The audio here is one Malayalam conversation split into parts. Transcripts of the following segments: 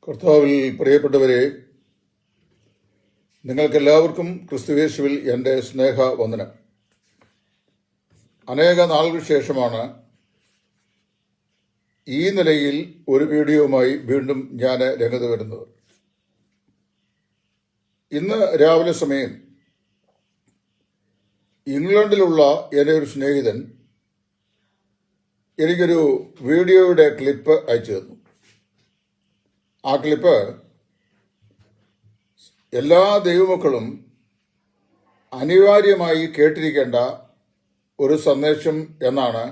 കർത്താവിൽ പ്രിയപ്പെട്ടവരെ, നിങ്ങൾക്കെല്ലാവർക്കും ക്രിസ്തുയേശുവിൽ എൻ്റെ സ്നേഹവന്ദനം. അനേക നാളുകൾക്ക് ശേഷമാണ് ഈ നിലയിൽ ഒരു വീഡിയോയുമായി വീണ്ടും ഞാൻ രംഗത്ത് വരുന്നത്. ഇന്ന് രാവിലെ സമയം ഇംഗ്ലണ്ടിലുള്ള എൻ്റെ ഒരു സ്നേഹിതൻ എനിക്കൊരു വീഡിയോയുടെ ക്ലിപ്പ് അയച്ചു തന്നു. ആ ക്ലിപ്പ് എല്ലാ ദൈവമക്കളും അനിവാര്യമായി കേട്ടിരിക്കേണ്ട ഒരു സന്ദേശം എന്നാണ്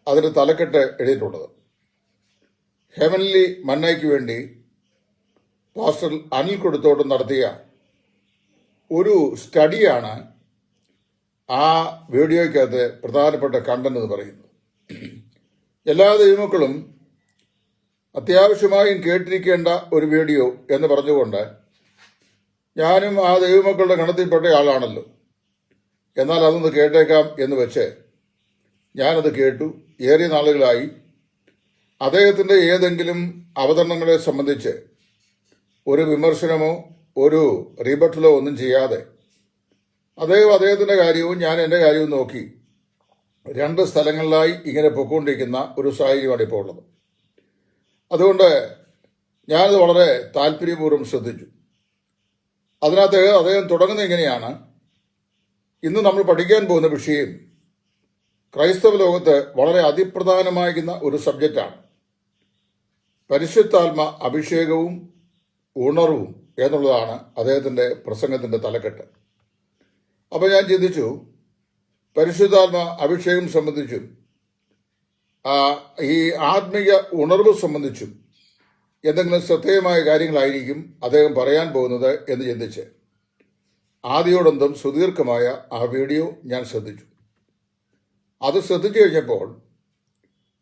അതിന് തലക്കെട്ട് എഴുതിയിട്ടുള്ളത്. ഹെവൻലി മന്നയ്ക്ക് വേണ്ടി പാസ്റ്റർ അനിൽ കൊടുത്തോട്ട് നടത്തിയ ഒരു സ്റ്റഡിയാണ് ആ വീഡിയോയ്ക്കകത്ത് പ്രധാനപ്പെട്ട കണ്ടന്റ് എന്ന് പറയുന്നത്. എല്ലാ ദൈവമക്കളും അത്യാവശ്യമായും കേട്ടിരിക്കേണ്ട ഒരു വീഡിയോ എന്ന് പറഞ്ഞുകൊണ്ട് ഞാനും ആ ദൈവമക്കളുടെ ഗണത്തിൽപ്പെട്ട ആളാണല്ലോ, എന്നാൽ അതൊന്ന് കേട്ടേക്കാം എന്ന് വെച്ച് ഞാനത് കേട്ടു. ഏറിയ നാളുകളായി അദ്ദേഹത്തിൻ്റെ ഏതെങ്കിലും അവതരണങ്ങളെ സംബന്ധിച്ച് ഒരു വിമർശനമോ ഒരു റീബട്ടലോ ഒന്നും ചെയ്യാതെ അദ്ദേഹത്തിൻ്റെ കാര്യവും ഞാൻ എൻ്റെ കാര്യവും നോക്കി രണ്ട് സ്ഥലങ്ങളിലായി ഇങ്ങനെ പൊയ്ക്കൊണ്ടിരിക്കുന്ന ഒരു സാഹചര്യമാണ് ഇപ്പോൾ ഉള്ളത്. അതുകൊണ്ട് ഞാനത് വളരെ താല്പര്യപൂർവ്വം ശ്രദ്ധിച്ചു. അതിനകത്ത് അദ്ദേഹം തുടങ്ങുന്നത് ഇങ്ങനെയാണ്: ഇന്ന് നമ്മൾ പഠിക്കാൻ പോകുന്ന വിഷയം ക്രൈസ്തവ ലോകത്ത് വളരെ അതിപ്രധാനമായിരിക്കുന്ന ഒരു സബ്ജക്റ്റാണ്. പരിശുദ്ധാത്മ അഭിഷേകവും ഉണർവും എന്നുള്ളതാണ് അദ്ദേഹത്തിൻ്റെ പ്രസംഗത്തിൻ്റെ തലക്കെട്ട്. അപ്പോൾ ഞാൻ ചിന്തിച്ചു, പരിശുദ്ധാത്മ അഭിഷേകം സംബന്ധിച്ചും ഈ ആത്മീയ ഉണർവ് സംബന്ധിച്ചും എന്തെങ്കിലും ശ്രദ്ധേയമായ കാര്യങ്ങളായിരിക്കും അദ്ദേഹം പറയാൻ പോകുന്നത് എന്ന് ചിന്തിച്ച് ആദ്യോടന്തം സുദീർഘമായ ആ വീഡിയോ ഞാൻ ശ്രദ്ധിച്ചു. അത് ശ്രദ്ധിച്ചു കഴിഞ്ഞപ്പോൾ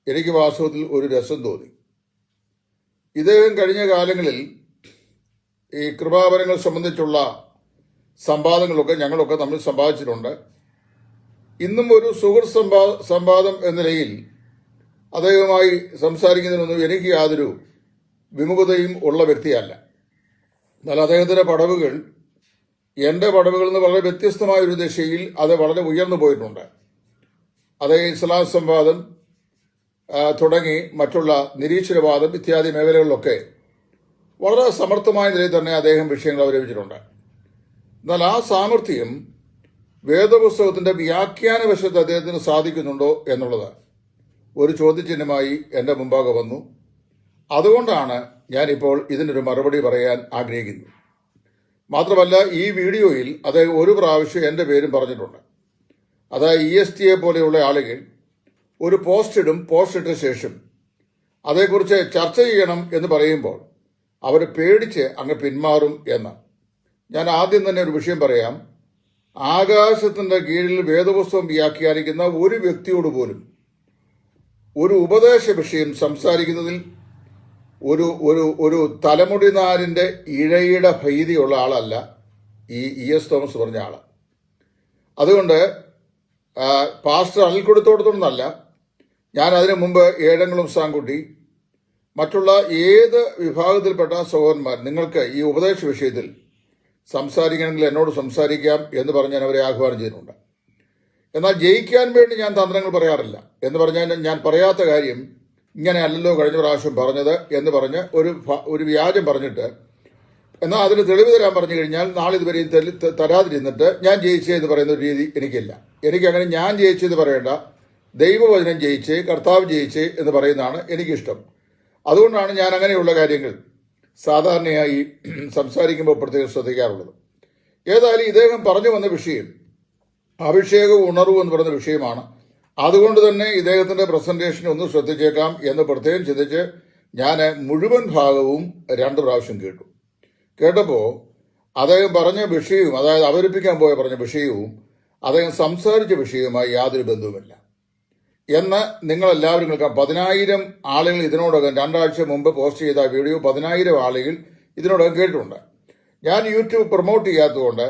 എനിക്ക് വാസ്തവത്തിൽ ഒരു രസം തോന്നി. ഇദ്ദേഹം കഴിഞ്ഞ കാലങ്ങളിൽ ഈ കൃപാവരങ്ങൾ സംബന്ധിച്ചുള്ള സംവാദങ്ങളൊക്കെ ഞങ്ങളൊക്കെ തമ്മിൽ സമ്പാദിച്ചിട്ടുണ്ട്. ഇന്നും ഒരു സുഹൃത്ത് സംവാദം എന്ന നിലയിൽ അദ്ദേഹവുമായി സംസാരിക്കുന്നതിനൊന്നും എനിക്ക് യാതൊരു വിമുഖതയും ഉള്ള വ്യക്തിയല്ല. എന്നാൽ അദ്ദേഹത്തിൻ്റെ പടവുകൾ എൻ്റെ പടവുകളിൽ നിന്ന് വളരെ വ്യത്യസ്തമായ ഒരു ദിശയിൽ അത് വളരെ ഉയർന്നു പോയിട്ടുണ്ട്. അദ്ദേഹം ഇസ്ലാം സംവാദം തുടങ്ങി മറ്റുള്ള നിരീശ്വരവാദം ഇത്യാദി മേഖലകളിലൊക്കെ വളരെ സമർത്ഥമായ നിലയിൽ തന്നെ അദ്ദേഹം വിഷയങ്ങൾ അവതരിപ്പിച്ചിട്ടുണ്ട്. എന്നാൽ ആ സാമർഥ്യം വേദപുസ്തകത്തിൻ്റെ വ്യാഖ്യാന വശത്ത് അദ്ദേഹത്തിന് സാധിക്കുന്നുണ്ടോ എന്നുള്ളത് ഒരു ചോദ്യചിഹ്നമായി എൻ്റെ മുമ്പാകെ വന്നു. അതുകൊണ്ടാണ് ഞാനിപ്പോൾ ഇതിനൊരു മറുപടി പറയാൻ ആഗ്രഹിക്കുന്നത്. മാത്രമല്ല, ഈ വീഡിയോയിൽ അദ്ദേഹം ഒരു പ്രാവശ്യം എൻ്റെ പേരും പറഞ്ഞിട്ടുണ്ട്. അതായത് ESTA പോലെയുള്ള ആളുകൾ ഒരു പോസ്റ്റ് ഇട്ട ശേഷം അതേക്കുറിച്ച് ചർച്ച ചെയ്യണം എന്ന് പറയുമ്പോൾ അവർ പേടിച്ച് അങ്ങ് പിന്മാറും എന്ന്. ഞാൻ ആദ്യം തന്നെ ഒരു വിഷയം പറയാം. ആകാശത്തിൻ്റെ കീഴിൽ വേദപുസ്തകം വ്യാഖ്യാനിക്കുന്ന ഒരു വ്യക്തിയോട് പോലും ഒരു ഉപദേശ വിഷയം സംസാരിക്കുന്നതിൽ ഒരു ഒരു ഒരു തലമുടിനാരിൻ്റെ ഇഴയുടെ ഭീതിയുള്ള ആളല്ല ഈ ES തോമസ് പറഞ്ഞ ആൾ. അതുകൊണ്ട് പാസ്റ്റർ അനിൽ കൊടുത്തോടത്തൊന്നല്ല, ഞാൻ അതിനു മുമ്പ് ഏഴംകുളം സാങ്കുട്ടി മറ്റുള്ള ഏത് വിഭാഗത്തിൽപ്പെട്ട സഹോദരന്മാർ നിങ്ങൾക്ക് ഈ ഉപദേശ വിഷയത്തിൽ സംസാരിക്കണമെങ്കിൽ എന്നോട് സംസാരിക്കാം എന്ന് പറഞ്ഞ് ഞാൻ അവരെ ആഹ്വാനം ചെയ്തിട്ടുണ്ട്. എന്നാൽ ജയിക്കാൻ വേണ്ടി ഞാൻ തന്ത്രങ്ങൾ പറയാറില്ല. എന്ന് പറഞ്ഞാൽ ഞാൻ പറയാത്ത കാര്യം ഇങ്ങനെ അല്ലല്ലോ കഴിഞ്ഞ പ്രാവശ്യം പറഞ്ഞത് എന്ന് പറഞ്ഞ് ഒരു വ്യാജം പറഞ്ഞിട്ട് എന്നാൽ അതിന് തെളിവ് തരാൻ പറഞ്ഞു കഴിഞ്ഞാൽ നാളെ ഇതുവരെയും തരാതിരുന്നിട്ട് ഞാൻ ജയിച്ചേ എന്ന് പറയുന്ന ഒരു രീതി എനിക്കില്ല. എനിക്കങ്ങനെ ഞാൻ ജയിച്ചെന്ന് പറയേണ്ട, ദൈവവചനം ജയിച്ചേ, കർത്താവ് ജയിച്ചേ എന്ന് പറയുന്നതാണ് എനിക്കിഷ്ടം. അതുകൊണ്ടാണ് ഞാൻ അങ്ങനെയുള്ള കാര്യങ്ങൾ സാധാരണയായി സംസാരിക്കുമ്പോൾ പ്രത്യേകം ശ്രദ്ധിക്കാറുള്ളത്. ഏതായാലും ഇദ്ദേഹം പറഞ്ഞു വന്ന വിഷയം അഭിഷേകവും ഉണർവും എന്ന് പറയുന്ന വിഷയമാണ്. അതുകൊണ്ട് തന്നെ ഇദ്ദേഹത്തിൻ്റെ പ്രസന്റേഷൻ ഒന്ന് ശ്രദ്ധിച്ചേക്കാം എന്ന് പ്രത്യേകം ചിന്തിച്ച് ഞാൻ മുഴുവൻ ഭാഗവും 2 പ്രാവശ്യം കേട്ടപ്പോൾ അദ്ദേഹം പറഞ്ഞ വിഷയവും, അതായത് അവതരിപ്പിക്കാൻ പറഞ്ഞ വിഷയവും അദ്ദേഹം സംസാരിച്ച വിഷയവുമായി യാതൊരു ബന്ധവുമില്ല എന്ന് നിങ്ങളെല്ലാവരും കേൾക്കാം. 10,000 ആളുകൾ ഇതിനോടകം 2 ആഴ്ച മുമ്പ് പോസ്റ്റ് ചെയ്ത വീഡിയോ 10,000 ആളുകൾ ഇതിനോടകം കേട്ടിട്ടുണ്ട്. ഞാൻ യൂട്യൂബ് പ്രൊമോട്ട് ചെയ്യാത്തതുകൊണ്ട്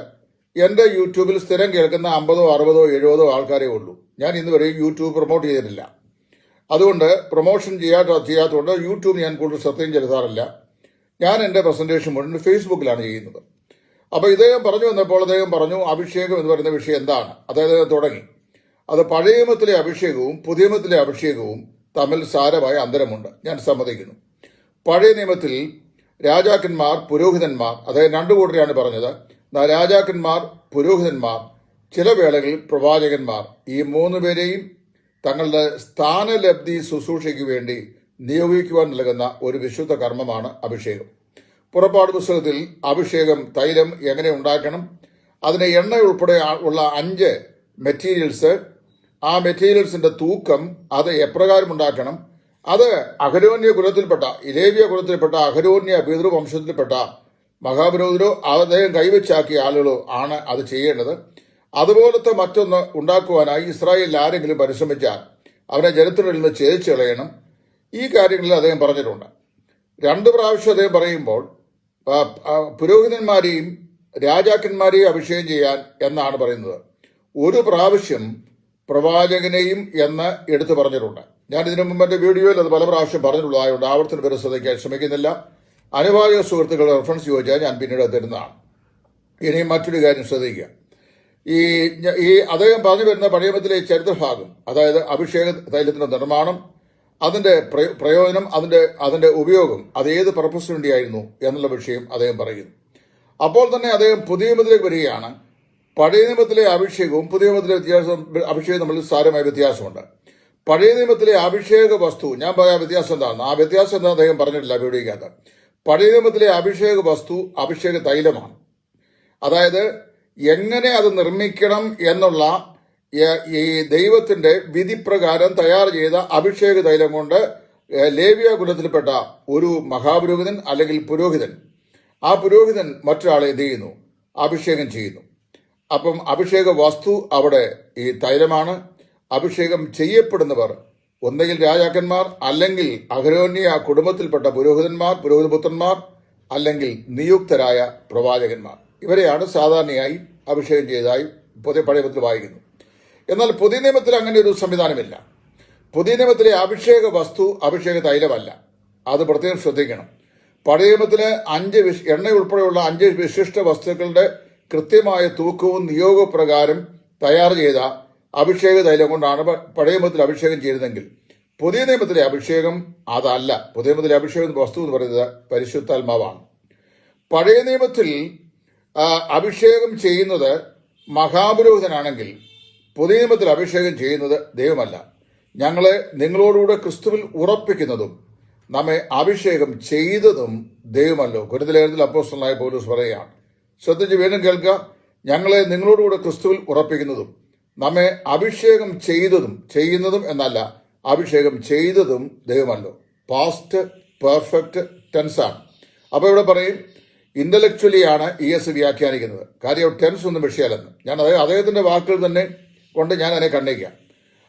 എൻ്റെ യൂട്യൂബിൽ സ്ഥിരം കേൾക്കുന്ന 50, 60, 70 ആൾക്കാരേ ഉള്ളൂ. ഞാൻ ഇന്നുവരെ യൂട്യൂബ് പ്രൊമോട്ട് ചെയ്തിട്ടില്ല. അതുകൊണ്ട് പ്രൊമോഷൻ ചെയ്യാത്തതുകൊണ്ട് യൂട്യൂബ് ഞാൻ കൂടുതൽ ശ്രദ്ധയും ചെലുത്താറില്ല. ഞാൻ എൻ്റെ പ്രസന്റേഷൻ മുഴുവൻ ഫേസ്ബുക്കിലാണ് ചെയ്യുന്നത്. അപ്പോൾ ഇദ്ദേഹം പറഞ്ഞു വന്നപ്പോൾ അദ്ദേഹം പറഞ്ഞു അഭിഷേകം എന്ന് പറയുന്ന വിഷയം എന്താണ്. അതായത് തുടങ്ങി അത് പഴയ നിയമത്തിലെ അഭിഷേകവും പുതിയ നിയമത്തിലെ അഭിഷേകവും തമ്മിൽ സാരമായ അന്തരമുണ്ട്. ഞാൻ സമ്മതിക്കുന്നു. പഴയ നിയമത്തിൽ രാജാക്കന്മാർ, പുരോഹിതന്മാർ, അതായത് രണ്ടു കൂട്ടരെയാണ് പറഞ്ഞത്. രാജാക്കന്മാർ, പുരോഹിതന്മാർ, ചില വേളകളിൽ പ്രവാചകന്മാർ, ഈ മൂന്ന് പേരെയും തങ്ങളുടെ സ്ഥാനലബ്ധി ശുശ്രൂഷയ്ക്ക് വേണ്ടി നിയോഗിക്കുവാൻ നൽകുന്ന ഒരു വിശുദ്ധ കർമ്മമാണ് അഭിഷേകം. പുറപ്പാട് പുസ്തകത്തിൽ അഭിഷേകം തൈലം എങ്ങനെ ഉണ്ടാക്കണം, അതിന് എണ്ണ ഉൾപ്പെടെ ഉള്ള 5 മെറ്റീരിയൽസ്, ആ മെറ്റീരിയൽസിന്റെ തൂക്കം, അത് എപ്രകാരം ഉണ്ടാക്കണം, അത് അഹരോന്യ കുലത്തിൽപ്പെട്ട, ലേവ്യ കുലത്തിൽപ്പെട്ട അഹരോന്യ പിതൃവംശത്തിൽപ്പെട്ട മഹാപുരോഹിതരോ അദ്ദേഹം കൈവച്ചാക്കിയ ആളുകളോ ആണ് അത് ചെയ്യേണ്ടത്. അതുപോലത്തെ മറ്റൊന്ന് ഉണ്ടാക്കുവാനായി ഇസ്രായേലിൽ ആരെങ്കിലും പരിശ്രമിച്ചാൽ അവനെ ജനത്തിനിൽ നിന്ന് ഛേദിച്ചു കളയണം. ഈ കാര്യങ്ങളിൽ അദ്ദേഹം പറഞ്ഞിട്ടുണ്ട്. 2 പ്രാവശ്യം അദ്ദേഹം പറയുമ്പോൾ പുരോഹിതന്മാരെയും രാജാക്കന്മാരെയും അഭിഷേകം ചെയ്യാൻ എന്നാണ് പറയുന്നത്. ഒരു പ്രാവശ്യം പ്രവാചകനെയും എന്ന് എടുത്തു പറഞ്ഞിട്ടുണ്ട്. ഞാൻ ഇതിനു മുമ്പ് എൻ്റെ വീഡിയോയിൽ അത് പല പ്രാവശ്യം പറഞ്ഞിട്ടുള്ളതായതുകൊണ്ട് ആവർത്തന പരിശോധിക്കാൻ ശ്രമിക്കുന്നില്ല. അനുഭാവിക സുഹൃത്തുക്കൾ റെഫറൻസ് ചോദിച്ചാൽ ഞാൻ പിന്നീട് തരുന്നതാണ്. ഇനിയും മറ്റൊരു കാര്യം ശ്രദ്ധിക്കുക. ഈ അദ്ദേഹം പറഞ്ഞു വരുന്ന പഴയമത്തിലെ ചരിത്രഭാഗം, അതായത് അഭിഷേക തൈലത്തിന്റെ നിർമ്മാണം, അതിന്റെ പ്രയോജനം, അതിന്റെ ഉപയോഗം, അത് ഏത് പർപ്പസിന് വേണ്ടിയായിരുന്നു എന്നുള്ള വിഷയം അദ്ദേഹം പറയുന്നു. അപ്പോൾ തന്നെ അദ്ദേഹം പുതിയ നിയമത്തിലേക്ക് വരികയാണ്. പഴയ നിയമത്തിലെ അഭിഷേകവും പുതിയ നിയമത്തിലെ അഭിഷേകം തമ്മിൽ സാരമായ വ്യത്യാസമുണ്ട്. പഴയ നിയമത്തിലെ അഭിഷേക വസ്തു, ഞാൻ പറയാൻ വ്യത്യാസം എന്താണ്, ആ വ്യത്യാസം എന്താ അദ്ദേഹം പറഞ്ഞിട്ടില്ല വീഡിയോയ്ക്കകത്ത്. പഴയ നിയമത്തിലെ അഭിഷേക വസ്തു അഭിഷേക തൈലമാണ്. അതായത് എങ്ങനെ അത് നിർമ്മിക്കണം എന്നുള്ള ഈ ദൈവത്തിന്റെ വിധിപ്രകാരം തയ്യാർ ചെയ്ത അഭിഷേക തൈലം കൊണ്ട് ലേവ്യ കുലത്തിൽപ്പെട്ട ഒരു മഹാപുരോഹിതൻ അല്ലെങ്കിൽ പുരോഹിതൻ, ആ പുരോഹിതൻ മറ്റൊരാളെ എന്ത് ചെയ്യുന്നു, അഭിഷേകം ചെയ്യുന്നു. അപ്പം അഭിഷേക വസ്തു അവിടെ ഈ തൈലമാണ്. അഭിഷേകം ചെയ്യപ്പെടുന്നവർ ഒന്നുകിൽ രാജാക്കന്മാർ, അല്ലെങ്കിൽ അഹരോന്യ കുടുംബത്തിൽപ്പെട്ട പുരോഹിതന്മാർ, പുരോഹിതപുത്രന്മാർ, അല്ലെങ്കിൽ നിയുക്തരായ പ്രവാചകന്മാർ. ഇവരെയാണ് സാധാരണയായി അഭിഷേകം ചെയ്തതായി പഴയ നിയമത്തിൽ വായിക്കുന്നു. എന്നാൽ പുതിയ നിയമത്തിൽ അങ്ങനെ ഒരു സംവിധാനമില്ല. പുതിയ നിയമത്തിലെ അഭിഷേക വസ്തു അഭിഷേക തൈലമല്ല. അത് പ്രത്യേകം ശ്രദ്ധിക്കണം. പഴയ നിയമത്തിലെ 5 എണ്ണ ഉൾപ്പെടെയുള്ള 5 വിശിഷ്ട വസ്തുക്കളുടെ കൃത്യമായ തൂക്കവും നിയോഗപ്രകാരം തയ്യാർ ചെയ്ത അഭിഷേക തൈലം കൊണ്ടാണ് പഴയ നിയമത്തിൽ അഭിഷേകം ചെയ്തതെങ്കിൽ പുതിയ നിയമത്തിലെ അഭിഷേകം അതല്ല. പുതിയ നിയമത്തിലെ അഭിഷേകം വസ്തു എന്ന് പറയുന്നത് പരിശുദ്ധാത്മാവാണ്. പഴയ നിയമത്തിൽ അഭിഷേകം ചെയ്യുന്നത് മഹാപുരോഹിതനാണെങ്കിൽ പുതിയ നിയമത്തിൽ അഭിഷേകം ചെയ്യുന്നത് ദൈവമല്ല. ഞങ്ങളെ നിങ്ങളോടുകൂടെ ക്രിസ്തുവിൽ ഉറപ്പിക്കുന്നതും നമ്മെ അഭിഷേകം ചെയ്തതും ദൈവമല്ലോ. കൊരിന്ത്യലേഖനത്തിൽ അപ്പോസ്തലനായ പൗലോസ് പറയുകയാണ്. ശ്രദ്ധിച്ച് വീണ്ടും കേൾക്കുക. ഞങ്ങളെ നിങ്ങളോടുകൂടെ ക്രിസ്തുവിൽ ഉറപ്പിക്കുന്നതും നമ്മെ അഭിഷേകം ചെയ്യുന്നതും എന്നല്ല, അഭിഷേകം ചെയ്തതും ദൈവമല്ലോ. Past perfect ടെൻസാണ്. അപ്പോൾ ഇവിടെ പറയും ഇന്റലക്ച്വലിയാണ് ES വ്യാഖ്യാനിക്കുന്നത്. കാര്യം ടെൻസ് ഒന്നും വിഷയമല്ലെന്ന്. ഞാൻ അദ്ദേഹത്തിന്റെ വാക്കുകൾ തന്നെ കൊണ്ട് ഞാൻ അതിനെ കണ്ടേക്കാം.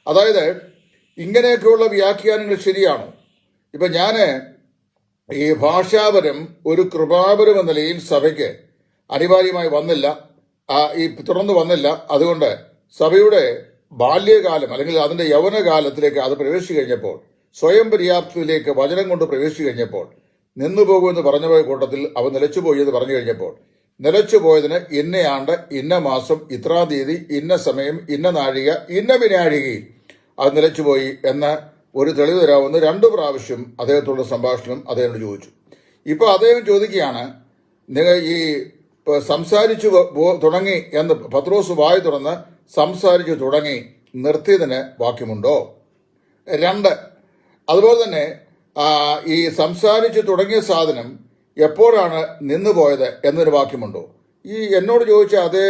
അതായത് ഇങ്ങനെയൊക്കെയുള്ള വ്യാഖ്യാനങ്ങൾ ശരിയാണോ? ഇപ്പം ഞാൻ ഈ ഭാഷാപരം ഒരു കൃപാപരം എന്ന നിലയിൽ സഭയ്ക്ക് അനിവാര്യമായി വന്നില്ല, തുടർന്ന് വന്നില്ല. അതുകൊണ്ട് സഭയുടെ ബാല്യകാലം അല്ലെങ്കിൽ അതിന്റെ യൗവനകാലത്തിലേക്ക് അത് പ്രവേശിച്ചു കഴിഞ്ഞപ്പോൾ, സ്വയം പര്യാപ്തത്തിലേക്ക് വചനം കൊണ്ട് പ്രവേശിച്ചു കഴിഞ്ഞപ്പോൾ, നിന്നുപോകുമെന്ന് പറഞ്ഞപോയ കൂട്ടത്തിൽ അവ നിലച്ചുപോയി എന്ന് പറഞ്ഞു കഴിഞ്ഞപ്പോൾ, നിലച്ചുപോയതിന് ഇന്ന ആണ്ട് ഇന്ന മാസം ഇത്രാം തീയതി ഇന്ന സമയം ഇന്ന നാഴിക ഇന്ന വിനാഴികയിൽ അത് നിലച്ചുപോയി എന്ന് ഒരു തെളിവ് തരാമെന്ന് 2 പ്രാവശ്യം അദ്ദേഹത്തോടുള്ള സംഭാഷണം അദ്ദേഹത്തോട് ചോദിച്ചു. ഇപ്പോൾ അദ്ദേഹം ചോദിക്കുകയാണ്, നിങ്ങൾ ഈ സംസാരിച്ചു തുടങ്ങി എന്ന് പത്രോസ് വായി തുറന്ന് സംസാരിച്ചു തുടങ്ങി നിർത്തിയതിന് വാക്യമുണ്ടോ? 2, അതുപോലെ തന്നെ ഈ സംസാരിച്ചു തുടങ്ങിയ സാധനം എപ്പോഴാണ് നിന്നുപോയത് എന്നൊരു വാക്യമുണ്ടോ? ഈ എന്നോട് ചോദിച്ച അതേ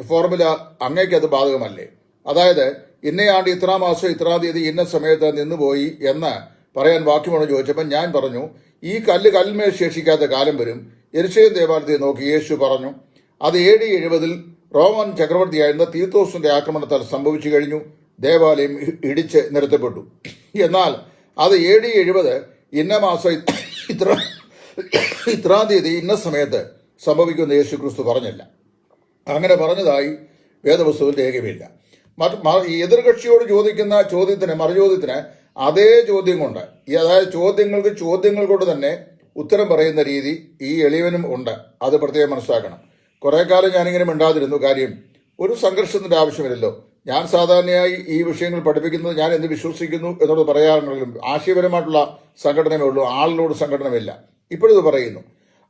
ഫോർമുല അങ്ങേക്ക് അത് ബാധകമല്ലേ? അതായത് ഇന്നയാണ്ട് ഇത്രാം മാസം ഇത്രാം തീയതി ഇന്ന സമയത്ത് നിന്നുപോയി എന്ന് പറയാൻ വാക്യമാണോ ചോദിച്ചപ്പോൾ ഞാൻ പറഞ്ഞു, ഈ കല്ലിന്മേൽ ശേഷിക്കാത്ത കാലം വരും. യെരുശലേം ദേവാലയത്തെ നോക്കി യേശു പറഞ്ഞു, അത് AD 70 റോമൻ ചക്രവർത്തിയായിരുന്ന തീത്തോസിന്റെ ആക്രമണത്താൽ സംഭവിച്ചു കഴിഞ്ഞു. ദേവാലയം ഇടിച്ച് നിരത്തപ്പെട്ടു. എന്നാൽ അത് AD 70 ഇന്ന മാസം ഇത്രാം തീയതി ഇന്ന സമയത്ത് സംഭവിക്കുമെന്ന് യേശു ക്രിസ്തു പറഞ്ഞില്ല. അങ്ങനെ പറഞ്ഞതായി വേദപുസ്തകത്തിൽ രേഖമില്ല. ഈ എതിർകക്ഷിയോട് ചോദിക്കുന്ന മറുചോദ്യത്തിന് അതേ ചോദ്യം കൊണ്ട്, അതായത് ചോദ്യങ്ങൾ കൊണ്ട് തന്നെ ഉത്തരം പറയുന്ന രീതി ഈ എളിയവനും ഉണ്ട്. അത് പ്രത്യേകം മനസ്സിലാക്കണം. കുറെ കാലം ഞാനിങ്ങനെ മിണ്ടാതിരുന്നു. കാര്യം, ഒരു സംഘർഷത്തിന്റെ ആവശ്യമില്ലല്ലോ. ഞാൻ സാധാരണയായി ഈ വിഷയങ്ങൾ പഠിപ്പിക്കുന്നത് ഞാൻ എന്ത് വിശ്വസിക്കുന്നു എന്നോട് പറയാറുണ്ടെങ്കിലും ആശയപരമായിട്ടുള്ള സംഘടനമേ ഉള്ളൂ, ആളിനോട് സംഘടനമില്ല. ഇപ്പോഴിത് പറയുന്നു.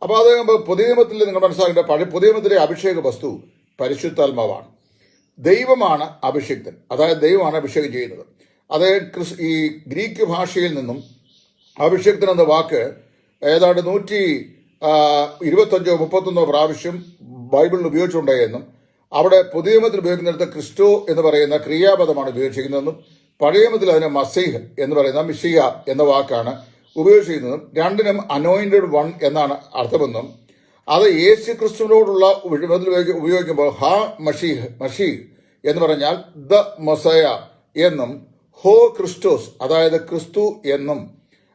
അപ്പോൾ അത് പുതിയ നിയമത്തിൽ നിങ്ങൾ മനസ്സിലാക്കേണ്ട, പുതിയ നിയമത്തിലെ അഭിഷേക വസ്തു പരിശുദ്ധാത്മാവാണ്. ദൈവമാണ് അഭിഷിക്തൻ, അതായത് ദൈവമാണ് അഭിഷേകം ചെയ്യുന്നത്. അത് ഈ ഗ്രീക്ക് ഭാഷയിൽ നിന്നും അഭിഷേക്തൻ എന്ന വാക്ക് ഏതാണ്ട് 125-31 പ്രാവശ്യം ബൈബിളിൽ ഉപയോഗിച്ചിട്ടുണ്ടെന്നും അവിടെ പുതിയ നിയമത്തിൽ ഉപയോഗിക്കുന്നിടത്ത് ക്രിസ്റ്റോ എന്ന് പറയുന്ന ക്രിയാപദമാണ് ഉപയോഗിച്ചിരിക്കുന്നതെന്നും പഴയ നിയമത്തിൽ അതിന് മസീഹ് എന്ന് പറയുന്ന മിശിഹ എന്ന വാക്കാണ് ഉപയോഗിച്ചിരിക്കുന്നതും രണ്ടിനും അനോയിന്റഡ് വൺ എന്നാണ് അർത്ഥമെന്നും അത് യേശു ക്രിസ്തുവിനോടുള്ള ഉപയോഗിക്കുമ്പോൾ മഷീഹ് എന്ന് പറഞ്ഞാൽ ദ മൊസയ എന്നും ഹോ ക്രിസ്റ്റോസ് അതായത് ക്രിസ്തു എന്നും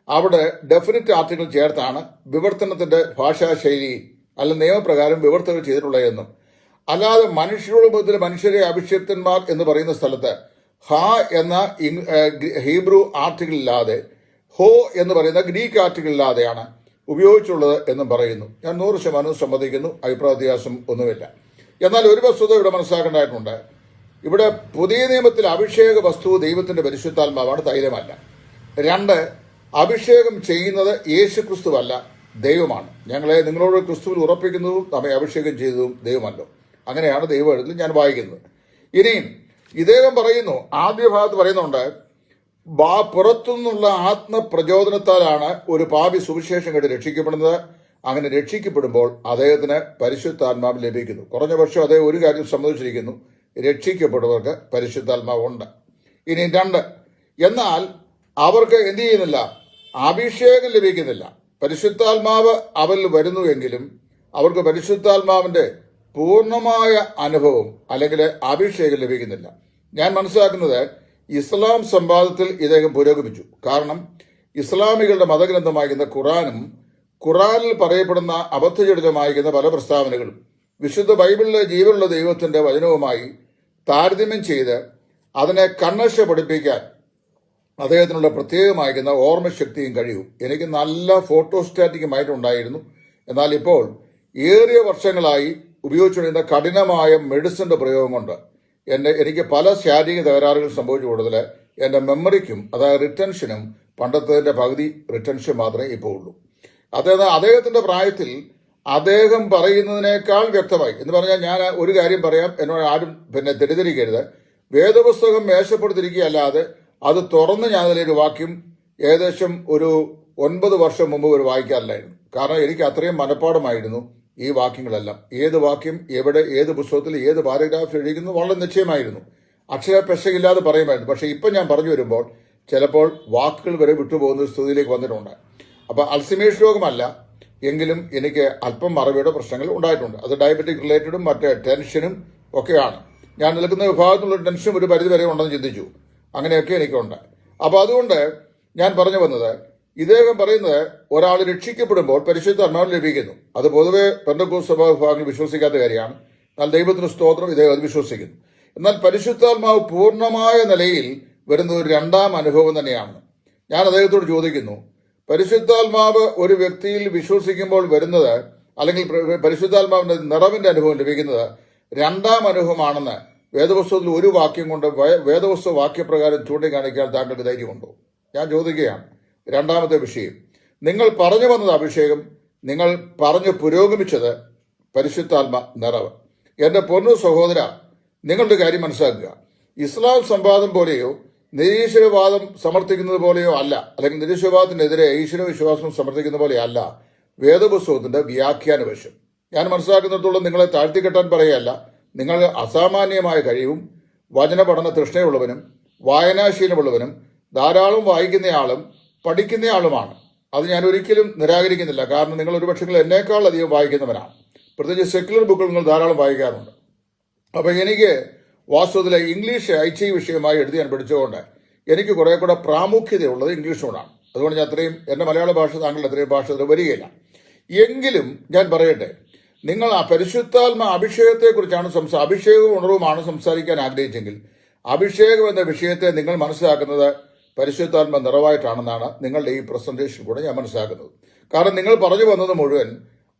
അവിടെ ഡെഫിനിറ്റ് ആർട്ടിക്കിൾ ചേർത്താണ് വിവർത്തനത്തിന്റെ ഭാഷാശൈലി അല്ല നിയമപ്രകാരം വിവർത്തനം ചെയ്തിട്ടുള്ളതെന്നും അല്ലാതെ മനുഷ്യരോട് മുതൽ മനുഷ്യരെ അഭിഷിക്തന്മാർ എന്ന് പറയുന്ന സ്ഥലത്ത് ഹ എന്ന ഹീബ്രു ആർട്ടിക്കിൾ ഇല്ലാതെ ഹോ എന്ന് പറയുന്ന ഗ്രീക്ക് ആർട്ടിക്കിൾ ഇല്ലാതെയാണ് ഉപയോഗിച്ചുള്ളത് എന്നും പറയുന്നു. ഞാൻ 100% സമ്മതിക്കുന്നു, അഭിപ്രായ വ്യത്യാസം ഒന്നുമില്ല. എന്നാൽ ഒരു വസ്തുത ഇവിടെ മനസ്സിലാക്കേണ്ടതായിട്ടുണ്ട്. ഇവിടെ പുതിയ നിയമത്തിൽ അഭിഷേക വസ്തു ദൈവത്തിന്റെ പരിശുദ്ധാത്മാവാണ്, തൈലമല്ല. 2, അഭിഷേകം ചെയ്യുന്നത് യേശു ക്രിസ്തുവല്ല, ദൈവമാണ്. ഞങ്ങളെ നിങ്ങളോട് ക്രിസ്തുവിൽ ഉറപ്പിക്കുന്നതും നമ്മെ അഭിഷേകം ചെയ്തതും ദൈവമല്ലോ. അങ്ങനെയാണ് ദൈവത്തിൽ ഞാൻ വായിക്കുന്നത്. ഇനിയും ഇദ്ദേഹം പറയുന്നു, ആദ്യ ഭാഗത്ത് പറയുന്നുണ്ട്, പുറത്തുനിന്നുള്ള ആത്മപ്രചോദനത്താലാണ് ഒരു പാപി സുവിശേഷം കേട്ട് രക്ഷിക്കപ്പെടുന്നത്. അങ്ങനെ രക്ഷിക്കപ്പെടുമ്പോൾ അദ്ദേഹത്തിന് പരിശുദ്ധാത്മാവ് ലഭിക്കുന്നു. കുറഞ്ഞ പക്ഷം അദ്ദേഹം ഒരു കാര്യം സമ്മതിച്ചിരിക്കുന്നു, രക്ഷിക്കപ്പെട്ടവർക്ക് പരിശുദ്ധാത്മാവുണ്ട്. ഇനി 2, എന്നാൽ അവർക്ക് എന്ത് ചെയ്യുന്നില്ല, അഭിഷേകം ലഭിക്കുന്നില്ല. പരിശുദ്ധാത്മാവ് അവരിൽ വരുന്നുവെങ്കിലും അവർക്ക് പരിശുദ്ധാത്മാവിന്റെ പൂർണ്ണമായ അനുഭവം അല്ലെങ്കിൽ അഭിഷേകം ലഭിക്കുന്നില്ല. ഞാൻ മനസ്സിലാക്കുന്നത് ഇസ്ലാം സംവാദത്തിൽ ഇദ്ദേഹം പുരോഗമിച്ചു. കാരണം ഇസ്ലാമികളുടെ മതഗ്രന്ഥമായിരിക്കുന്ന ഖുറാനിൽ പറയപ്പെടുന്ന അബദ്ധജടിതമായിരിക്കുന്ന പല പ്രസ്താവനകളും വിശുദ്ധ ബൈബിളിലെ ജീവനുള്ള ദൈവത്തിന്റെ വചനവുമായി താരതമ്യം ചെയ്ത് അതിനെ കണ്ണശ പഠിപ്പിക്കാൻ അദ്ദേഹത്തിനുള്ള പ്രത്യേകമായിരിക്കുന്ന ഓർമ്മശക്തിയും കഴിവും എനിക്ക് നല്ല ഫോട്ടോസ്റ്റാറ്റിക്കുമായിട്ടുണ്ടായിരുന്നു. എന്നാൽ ഇപ്പോൾ ഏറിയ വർഷങ്ങളായി ഉപയോഗിച്ചുകൊണ്ടിരുന്ന കഠിനമായ മെഡിസിന്റെ പ്രയോഗം കൊണ്ട് എനിക്ക് പല ശാരീരിക തകരാറുകൾ സംഭവിച്ചു കൂടുതൽ എൻ്റെ മെമ്മറിക്കും അതായത് റിട്ടൻഷനും പണ്ടത്തെ പകുതി റിട്ടൻഷൻ മാത്രമേ ഇപ്പോൾ ഉള്ളൂ. അദ്ദേഹത്തിന്റെ പ്രായത്തിൽ അദ്ദേഹം പറയുന്നതിനേക്കാൾ വ്യക്തമായി എന്ന് പറഞ്ഞാൽ, ഞാൻ ഒരു കാര്യം പറയാം, എന്നോട് ആരും തെറ്റിദ്ധരിക്കരുത്. വേദപുസ്തകം മേശപ്പെടുത്തിരിക്കുകയല്ലാതെ അത് തുറന്ന് ഞാൻ അതിലൊരു വാക്യം ഏകദേശം ഒരു 9 വർഷം മുമ്പ് ഒരു വായിക്കാറില്ലായിരുന്നു. കാരണം എനിക്ക് അത്രയും മനഃപ്പാടമായിരുന്നു ഈ വാക്യങ്ങളെല്ലാം. ഏത് വാക്യം എവിടെ ഏത് പുസ്തകത്തിൽ ഏത് പാരഗ്രാഫ് എഴുതിക്കുന്നു വളരെ നിശ്ചയമായിരുന്നു. അക്ഷരപെശകില്ലാതെ പറയുമായിരുന്നു. പക്ഷെ ഇപ്പം ഞാൻ പറഞ്ഞു വരുമ്പോൾ ചിലപ്പോൾ വാക്കുകൾ വരെ വിട്ടുപോകുന്ന സ്ഥിതിയിലേക്ക് വന്നിട്ടുണ്ട്. അപ്പം അൾസിമേഴ്സ് രോഗമല്ല എങ്കിലും എനിക്ക് അല്പം മറവിയുടെ പ്രശ്നങ്ങൾ ഉണ്ടായിട്ടുണ്ട്. അത് ഡയബറ്റിക് റിലേറ്റഡും മറ്റേ ടെൻഷനും ഒക്കെയാണ്. ഞാൻ നിൽക്കുന്ന വിഭാഗത്തിലുള്ള ടെൻഷനും ഒരു പരിധിവരെ ഉണ്ടെന്ന് ചിന്തിച്ചു. അങ്ങനെയൊക്കെ എനിക്കുണ്ട്. അപ്പോൾ അതുകൊണ്ട് ഞാൻ പറഞ്ഞു വന്നത്, ഇദ്ദേഹം പറയുന്നത് ഒരാൾ രക്ഷിക്കപ്പെടുമ്പോൾ പരിശുദ്ധാത്മാവ് ലഭിക്കുന്നു. അത് പൊതുവെ പെന്തക്കോസ്ത് സഭാ വിഭാഗങ്ങൾ വിശ്വസിക്കാത്ത കാര്യമാണ്. എന്നാൽ ദൈവത്തിന് സ്തോത്രം, ഇദ്ദേഹം അത് വിശ്വസിക്കുന്നു. എന്നാൽ പരിശുദ്ധാത്മാവ് പൂർണ്ണമായ നിലയിൽ വരുന്ന ഒരു 2ാം അനുഭവം തന്നെയാണ്. ഞാൻ അദ്ദേഹത്തോട് ചോദിക്കുന്നു, പരിശുദ്ധാത്മാവ് ഒരു വ്യക്തിയിൽ വിശ്വസിക്കുമ്പോൾ വരുന്നത് അല്ലെങ്കിൽ പരിശുദ്ധാത്മാവിന്റെ നിറവിന്റെ അനുഭവം ലഭിക്കുന്നത് 2ാം അനുഭവമാണെന്ന് വേദപുസ്തകത്തിൽ ഒരു വാക്യം കൊണ്ട് വേദപുസ്തക വാക്യപ്രകാരം ചൂണ്ടിക്കാണിക്കാൻ താങ്കൾക്ക് ധൈര്യമുണ്ടോ? ഞാൻ ചോദിക്കുകയാണ്. 2ാമത്തെ വിഷയം, നിങ്ങൾ പറഞ്ഞു വന്നത് അഭിഷേകം, നിങ്ങൾ പറഞ്ഞു പുരോഗമിച്ചത് പരിശുദ്ധാത്മ നിറവ്. എന്റെ പൊന്നു സഹോദര, നിങ്ങളുടെ കാര്യം മനസ്സിലാക്കുക. ഇസ്ലാം സംവാദം പോലെയോ നിരീശ്വരവാദം സമർത്ഥിക്കുന്നത് പോലെയോ അല്ല, അല്ലെങ്കിൽ നിരീശ്വരവാദത്തിനെതിരെ ഈശ്വരവിശ്വാസം സമർത്ഥിക്കുന്ന പോലെ അല്ല വേദപുസ്തകത്തിന്റെ വ്യാഖ്യാന വശം. ഞാൻ മനസ്സിലാക്കുന്നിടത്തോളം നിങ്ങളെ താഴ്ത്തിക്കെട്ടാൻ പറയുകയല്ല. നിങ്ങൾ അസാമാന്യമായ കഴിവും വചന പഠന തൃഷ്ണയുള്ളവനും വായനാശീലമുള്ളവനും ധാരാളം വായിക്കുന്നയാളും പഠിക്കുന്നയാളുമാണ്. അത് ഞാൻ ഒരിക്കലും നിരാകരിക്കുന്നില്ല. കാരണം നിങ്ങൾ ഒരുപക്ഷെ എന്നേക്കാൾ അധികം വായിക്കുന്നവരാണ്. പ്രത്യേകിച്ച് സെക്യുലർ ബുക്കുകൾ നിങ്ങൾ ധാരാളം വായിക്കാറുണ്ട്. അപ്പം എനിക്ക് വാസ്തവത്തിലെ ഇംഗ്ലീഷ് ഐച്ഛിക വിഷയമായി എടുത്ത് ഞാൻ പഠിച്ചുകൊണ്ട് എനിക്ക് കുറെ കൂടെ പ്രാമുഖ്യതയുള്ളത് ഇംഗ്ലീഷോടാണ്. അതുകൊണ്ട് ഞാൻ അത്രയും എൻ്റെ മലയാള ഭാഷ താങ്കളുടെ അത്രയും ഭാഷ വരികയില്ല. എങ്കിലും ഞാൻ പറയട്ടെ, നിങ്ങൾ ആ പരിശുദ്ധാത്മ അഭിഷേകത്തെക്കുറിച്ചാണ് അഭിഷേകവും ഉണർവുമാണ് സംസാരിക്കാൻ ആഗ്രഹിച്ചെങ്കിൽ അഭിഷേകം എന്ന വിഷയത്തെ നിങ്ങൾ മനസ്സിലാക്കുന്നത് പരിശുദ്ധാത്മ നിറവായിട്ടാണെന്നാണ് നിങ്ങളുടെ ഈ പ്രസന്റേഷൻ കൂടെ ഞാൻ മനസ്സിലാക്കുന്നത്. കാരണം നിങ്ങൾ പറഞ്ഞു വന്നത് മുഴുവൻ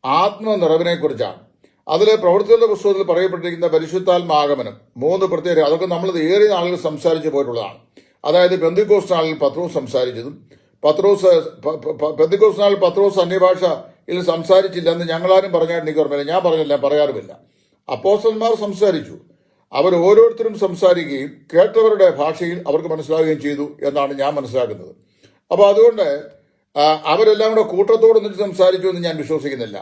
ആത്മനിറവിനെ കുറിച്ചാണ്. അതിൽ പ്രവൃത്തികളുടെ പുസ്തകത്തിൽ പറയപ്പെട്ടിരിക്കുന്ന പരിശുദ്ധാത്മാഗമനം 3 പ്രത്യേക, അതൊക്കെ നമ്മൾ ഏറിയ നാളുകൾ സംസാരിച്ചു പോയിട്ടുള്ളതാണ്. അതായത് പെന്തിക്കോസ്ത് നാളിൽ പത്രോസ് സംസാരിച്ചതും, പെന്തിക്കോസ്ത് നാളിൽ പത്രോസ് അന്യഭാഷയിൽ സംസാരിച്ചില്ലെന്ന് ഞങ്ങളാരും പറഞ്ഞായിട്ട് എനിക്ക് ഓർമ്മയില്ല. ഞാൻ പറഞ്ഞില്ല, പറയാറുമില്ല. അപ്പോസ്തലന്മാർ സംസാരിച്ചു. അവർ ഓരോരുത്തരും സംസാരിക്കുകയും കേട്ടവരുടെ ഭാഷയിൽ അവർക്ക് മനസ്സിലാവുകയും ചെയ്തു എന്നാണ് ഞാൻ മനസ്സിലാക്കുന്നത്. അപ്പോൾ അതുകൊണ്ട് അവരെല്ലാം കൂടെ കൂട്ടത്തോടൊന്നിച്ച് സംസാരിച്ചു എന്ന് ഞാൻ വിശ്വസിക്കുന്നില്ല.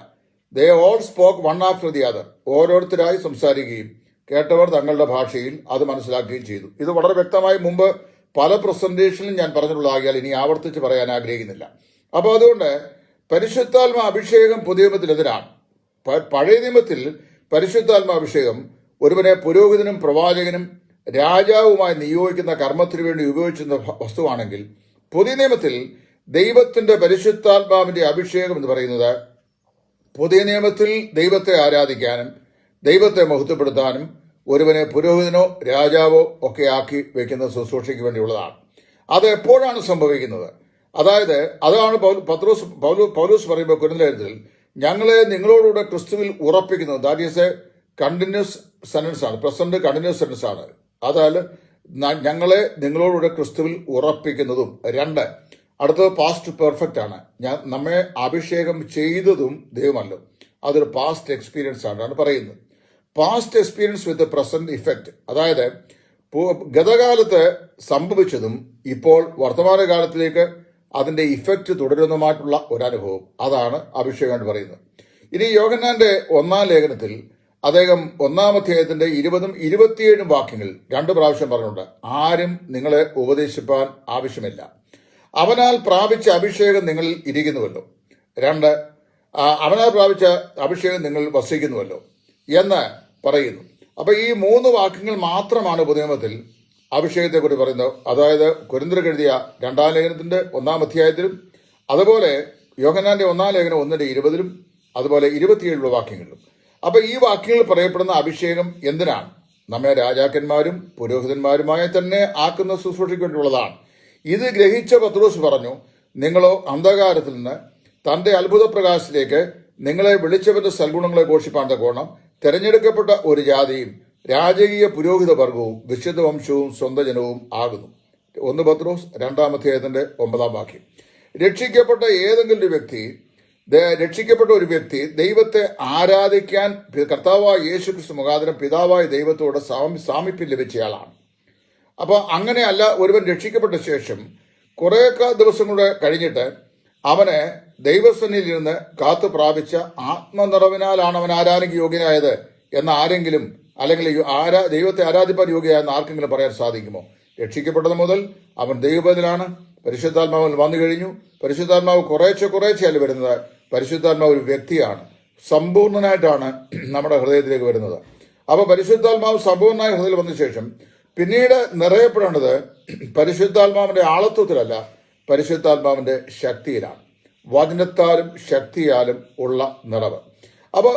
They all spoke one after the other. ഓരോരുത്തരായി സംസാരിക്കുകയും കേട്ടവർ തങ്ങളുടെ ഭാഷയിൽ അത് മനസ്സിലാക്കുകയും ചെയ്തു. ഇത് വളരെ വ്യക്തമായി മുമ്പ് പല പ്രസന്റേഷനിലും ഞാൻ പറഞ്ഞിട്ടുള്ളതാകിയാൽ ഇനി ആവർത്തിച്ച് പറയാൻ ആഗ്രഹിക്കുന്നില്ല. അപ്പോൾ അതുകൊണ്ട് പരിശുദ്ധാത്മ അഭിഷേകം പുതിയ നിയമത്തിനെതിരാണ്. പഴയ നിയമത്തിൽ പരിശുദ്ധാത്മ അഭിഷേകം ഒരുവനെ പുരോഹിതനും പ്രവാചകനും രാജാവുമായി നിയോഗിക്കുന്ന കർമ്മത്തിനു വേണ്ടി ഉപയോഗിച്ചിരുന്ന വസ്തുവാണെങ്കിൽ, പുതിയ നിയമത്തിൽ ദൈവത്തിന്റെ പരിശുദ്ധാത്മാവിന്റെ അഭിഷേകം എന്ന് പറയുന്നത് പുതിയ നിയമത്തിൽ ദൈവത്തെ ആരാധിക്കാനും ദൈവത്തെ മഹത്വപ്പെടുത്താനും ഒരുവനെ പുരോഹിതനോ രാജാവോ ഒക്കെ ആക്കി വെക്കുന്ന ശുശ്രൂഷയ്ക്ക് വേണ്ടിയുള്ളതാണ്. അത് എപ്പോഴാണ് സംഭവിക്കുന്നത്? അതായത് അതാണ് പൗലോസ് പറയുമ്പോൾ കൊരിന്ത്യർ ഞങ്ങളെ നിങ്ങളോടുകൂടെ ക്രിസ്തുവിൽ ഉറപ്പിക്കുന്നത്. That is a continuous sentence ആണ്, പ്രസന്റ് കണ്ടിന്യൂസ് സെന്റൻസ് ആണ്. അതായത് ഞങ്ങളെ നിങ്ങളോടുകൂടെ ക്രിസ്തുവിൽ ഉറപ്പിക്കുന്നതും. 2, അടുത്തത് പാസ്റ്റ് പെർഫെക്റ്റ് ആണ്. നമ്മെ അഭിഷേകം ചെയ്തതും ദൈവമല്ലോ, അതൊരു പാസ്റ്റ് എക്സ്പീരിയൻസ് ആണ് പറയുന്നത്. പാസ്റ്റ് എക്സ്പീരിയൻസ് വിത്ത് പ്രസന്റ് ഇഫക്റ്റ്, അതായത് ഗതകാലത്ത് സംഭവിച്ചതും ഇപ്പോൾ വർത്തമാനകാലത്തിലേക്ക് അതിന്റെ ഇഫക്റ്റ് തുടരുന്നതുമായിട്ടുള്ള ഒരനുഭവം, അതാണ് അഭിഷേകം എന്ന് പറയുന്നത്. ഇനി യോഹന്നാന്റെ 1-ാം ലേഖനത്തിൽ അദ്ദേഹം 1-ാം അധ്യായത്തിന്റെ 20ഉം 27ഉം വാക്യങ്ങൾ 2 പ്രാവശ്യം പറഞ്ഞിട്ടുണ്ട്. ആരും നിങ്ങളെ ഉപദേശിപ്പാൻ ആവശ്യമില്ല, അവനാൽ പ്രാപിച്ച അഭിഷേകം നിങ്ങളിൽ ഇരിക്കുന്നുവല്ലോ. 2, അവനാൽ പ്രാപിച്ച അഭിഷേകം നിങ്ങൾ വസിക്കുന്നുവല്ലോ എന്ന് പറയുന്നു. അപ്പൊ ഈ 3 വാക്യങ്ങൾ മാത്രമാണ് പുതുനിയമത്തിൽ അഭിഷേകത്തെക്കുറിച്ച് പറയുന്നത്. അതായത് കൊരിന്ത്യർക്ക് എഴുതിയ 2-ാം ലേഖനത്തിന്റെ 1-ാം അധ്യായത്തിലും, അതുപോലെ യോഹന്നാന്റെ 1-ാം ലേഖനം 1-20 അതുപോലെ 27 വാക്യങ്ങളിലും. അപ്പൊ ഈ വാക്യങ്ങളിൽ പറയപ്പെടുന്ന അഭിഷേകം എന്തിനാണ്? നമ്മെ രാജാക്കന്മാരും പുരോഹിതന്മാരുമായി തന്നെ ആക്കുന്ന ശുശ്രൂഷയ്ക്ക് വേണ്ടിയുള്ളതാണ്. ഇത് ഗ്രഹിച്ച പത്രോസ് പറഞ്ഞു, നിങ്ങളോ അന്ധകാരത്തിൽ നിന്ന് തന്റെ അത്ഭുത പ്രകാശത്തിലേക്ക് നിങ്ങളെ വിളിച്ചവരുടെ സൽഗുണങ്ങളെ ഘോഷിപ്പാൻ തക്കോണം തെരഞ്ഞെടുക്കപ്പെട്ട ഒരു ജാതിയും രാജകീയ പുരോഹിത വർഗവും വിശുദ്ധ വംശവും സ്വന്തം ജനവും ആകുന്നു. 1 പത്രോസ് 2-ാം അധ്യായത്തിന്റെ 9-ാം വാക്യം. രക്ഷിക്കപ്പെട്ട ഒരു വ്യക്തി ദൈവത്തെ ആരാധിക്കാൻ കർത്താവായ യേശുക്രിസ്തു മുഖാന്തരം പിതാവായ ദൈവത്തോട് സാമീപ്യം ലഭിച്ചയാളാണ്. അപ്പോൾ അങ്ങനെയല്ല, ഒരുവൻ രക്ഷിക്കപ്പെട്ട ശേഷം കുറെ ദിവസം കൂടെ കഴിഞ്ഞിട്ട് അവന് ദൈവസന്നിധിയിൽ ഇരുന്ന് കാത്തു പ്രാപിച്ച ആത്മനിറവിനാലാണ് അവൻ ആരാധനയ്ക്ക് യോഗ്യനായത് എന്ന് ആരെങ്കിലും, അല്ലെങ്കിൽ ദൈവത്തെ ആരാധിപ്പാൻ യോഗ്യനായെന്ന് ആർക്കെങ്കിലും പറയാൻ സാധിക്കുമോ? രക്ഷിക്കപ്പെട്ടത് മുതൽ അവൻ ദൈവബദലാണ്. പരിശുദ്ധാത്മാവിൽ വന്നു കഴിഞ്ഞു. പരിശുദ്ധാത്മാവ് കുറേശ്ശെ അല്ല വരുന്നത്. പരിശുദ്ധാത്മാവ് ഒരു വ്യക്തിയാണ്, സമ്പൂർണനായിട്ടാണ് നമ്മുടെ ഹൃദയത്തിലേക്ക് വരുന്നത്. അപ്പോൾ പരിശുദ്ധാത്മാവ് സമ്പൂർണ്ണമായ ഹൃദയത്തിൽ വന്ന ശേഷം പിന്നീട് നിറയപ്പെടേണ്ടത് പരിശുദ്ധാത്മാവിന്റെ ആളത്വത്തിലല്ല, പരിശുദ്ധാത്മാവിന്റെ ശക്തിയിലാണ്. വചനത്താലും ശക്തിയാലും ഉള്ള നിറവ്. അപ്പോൾ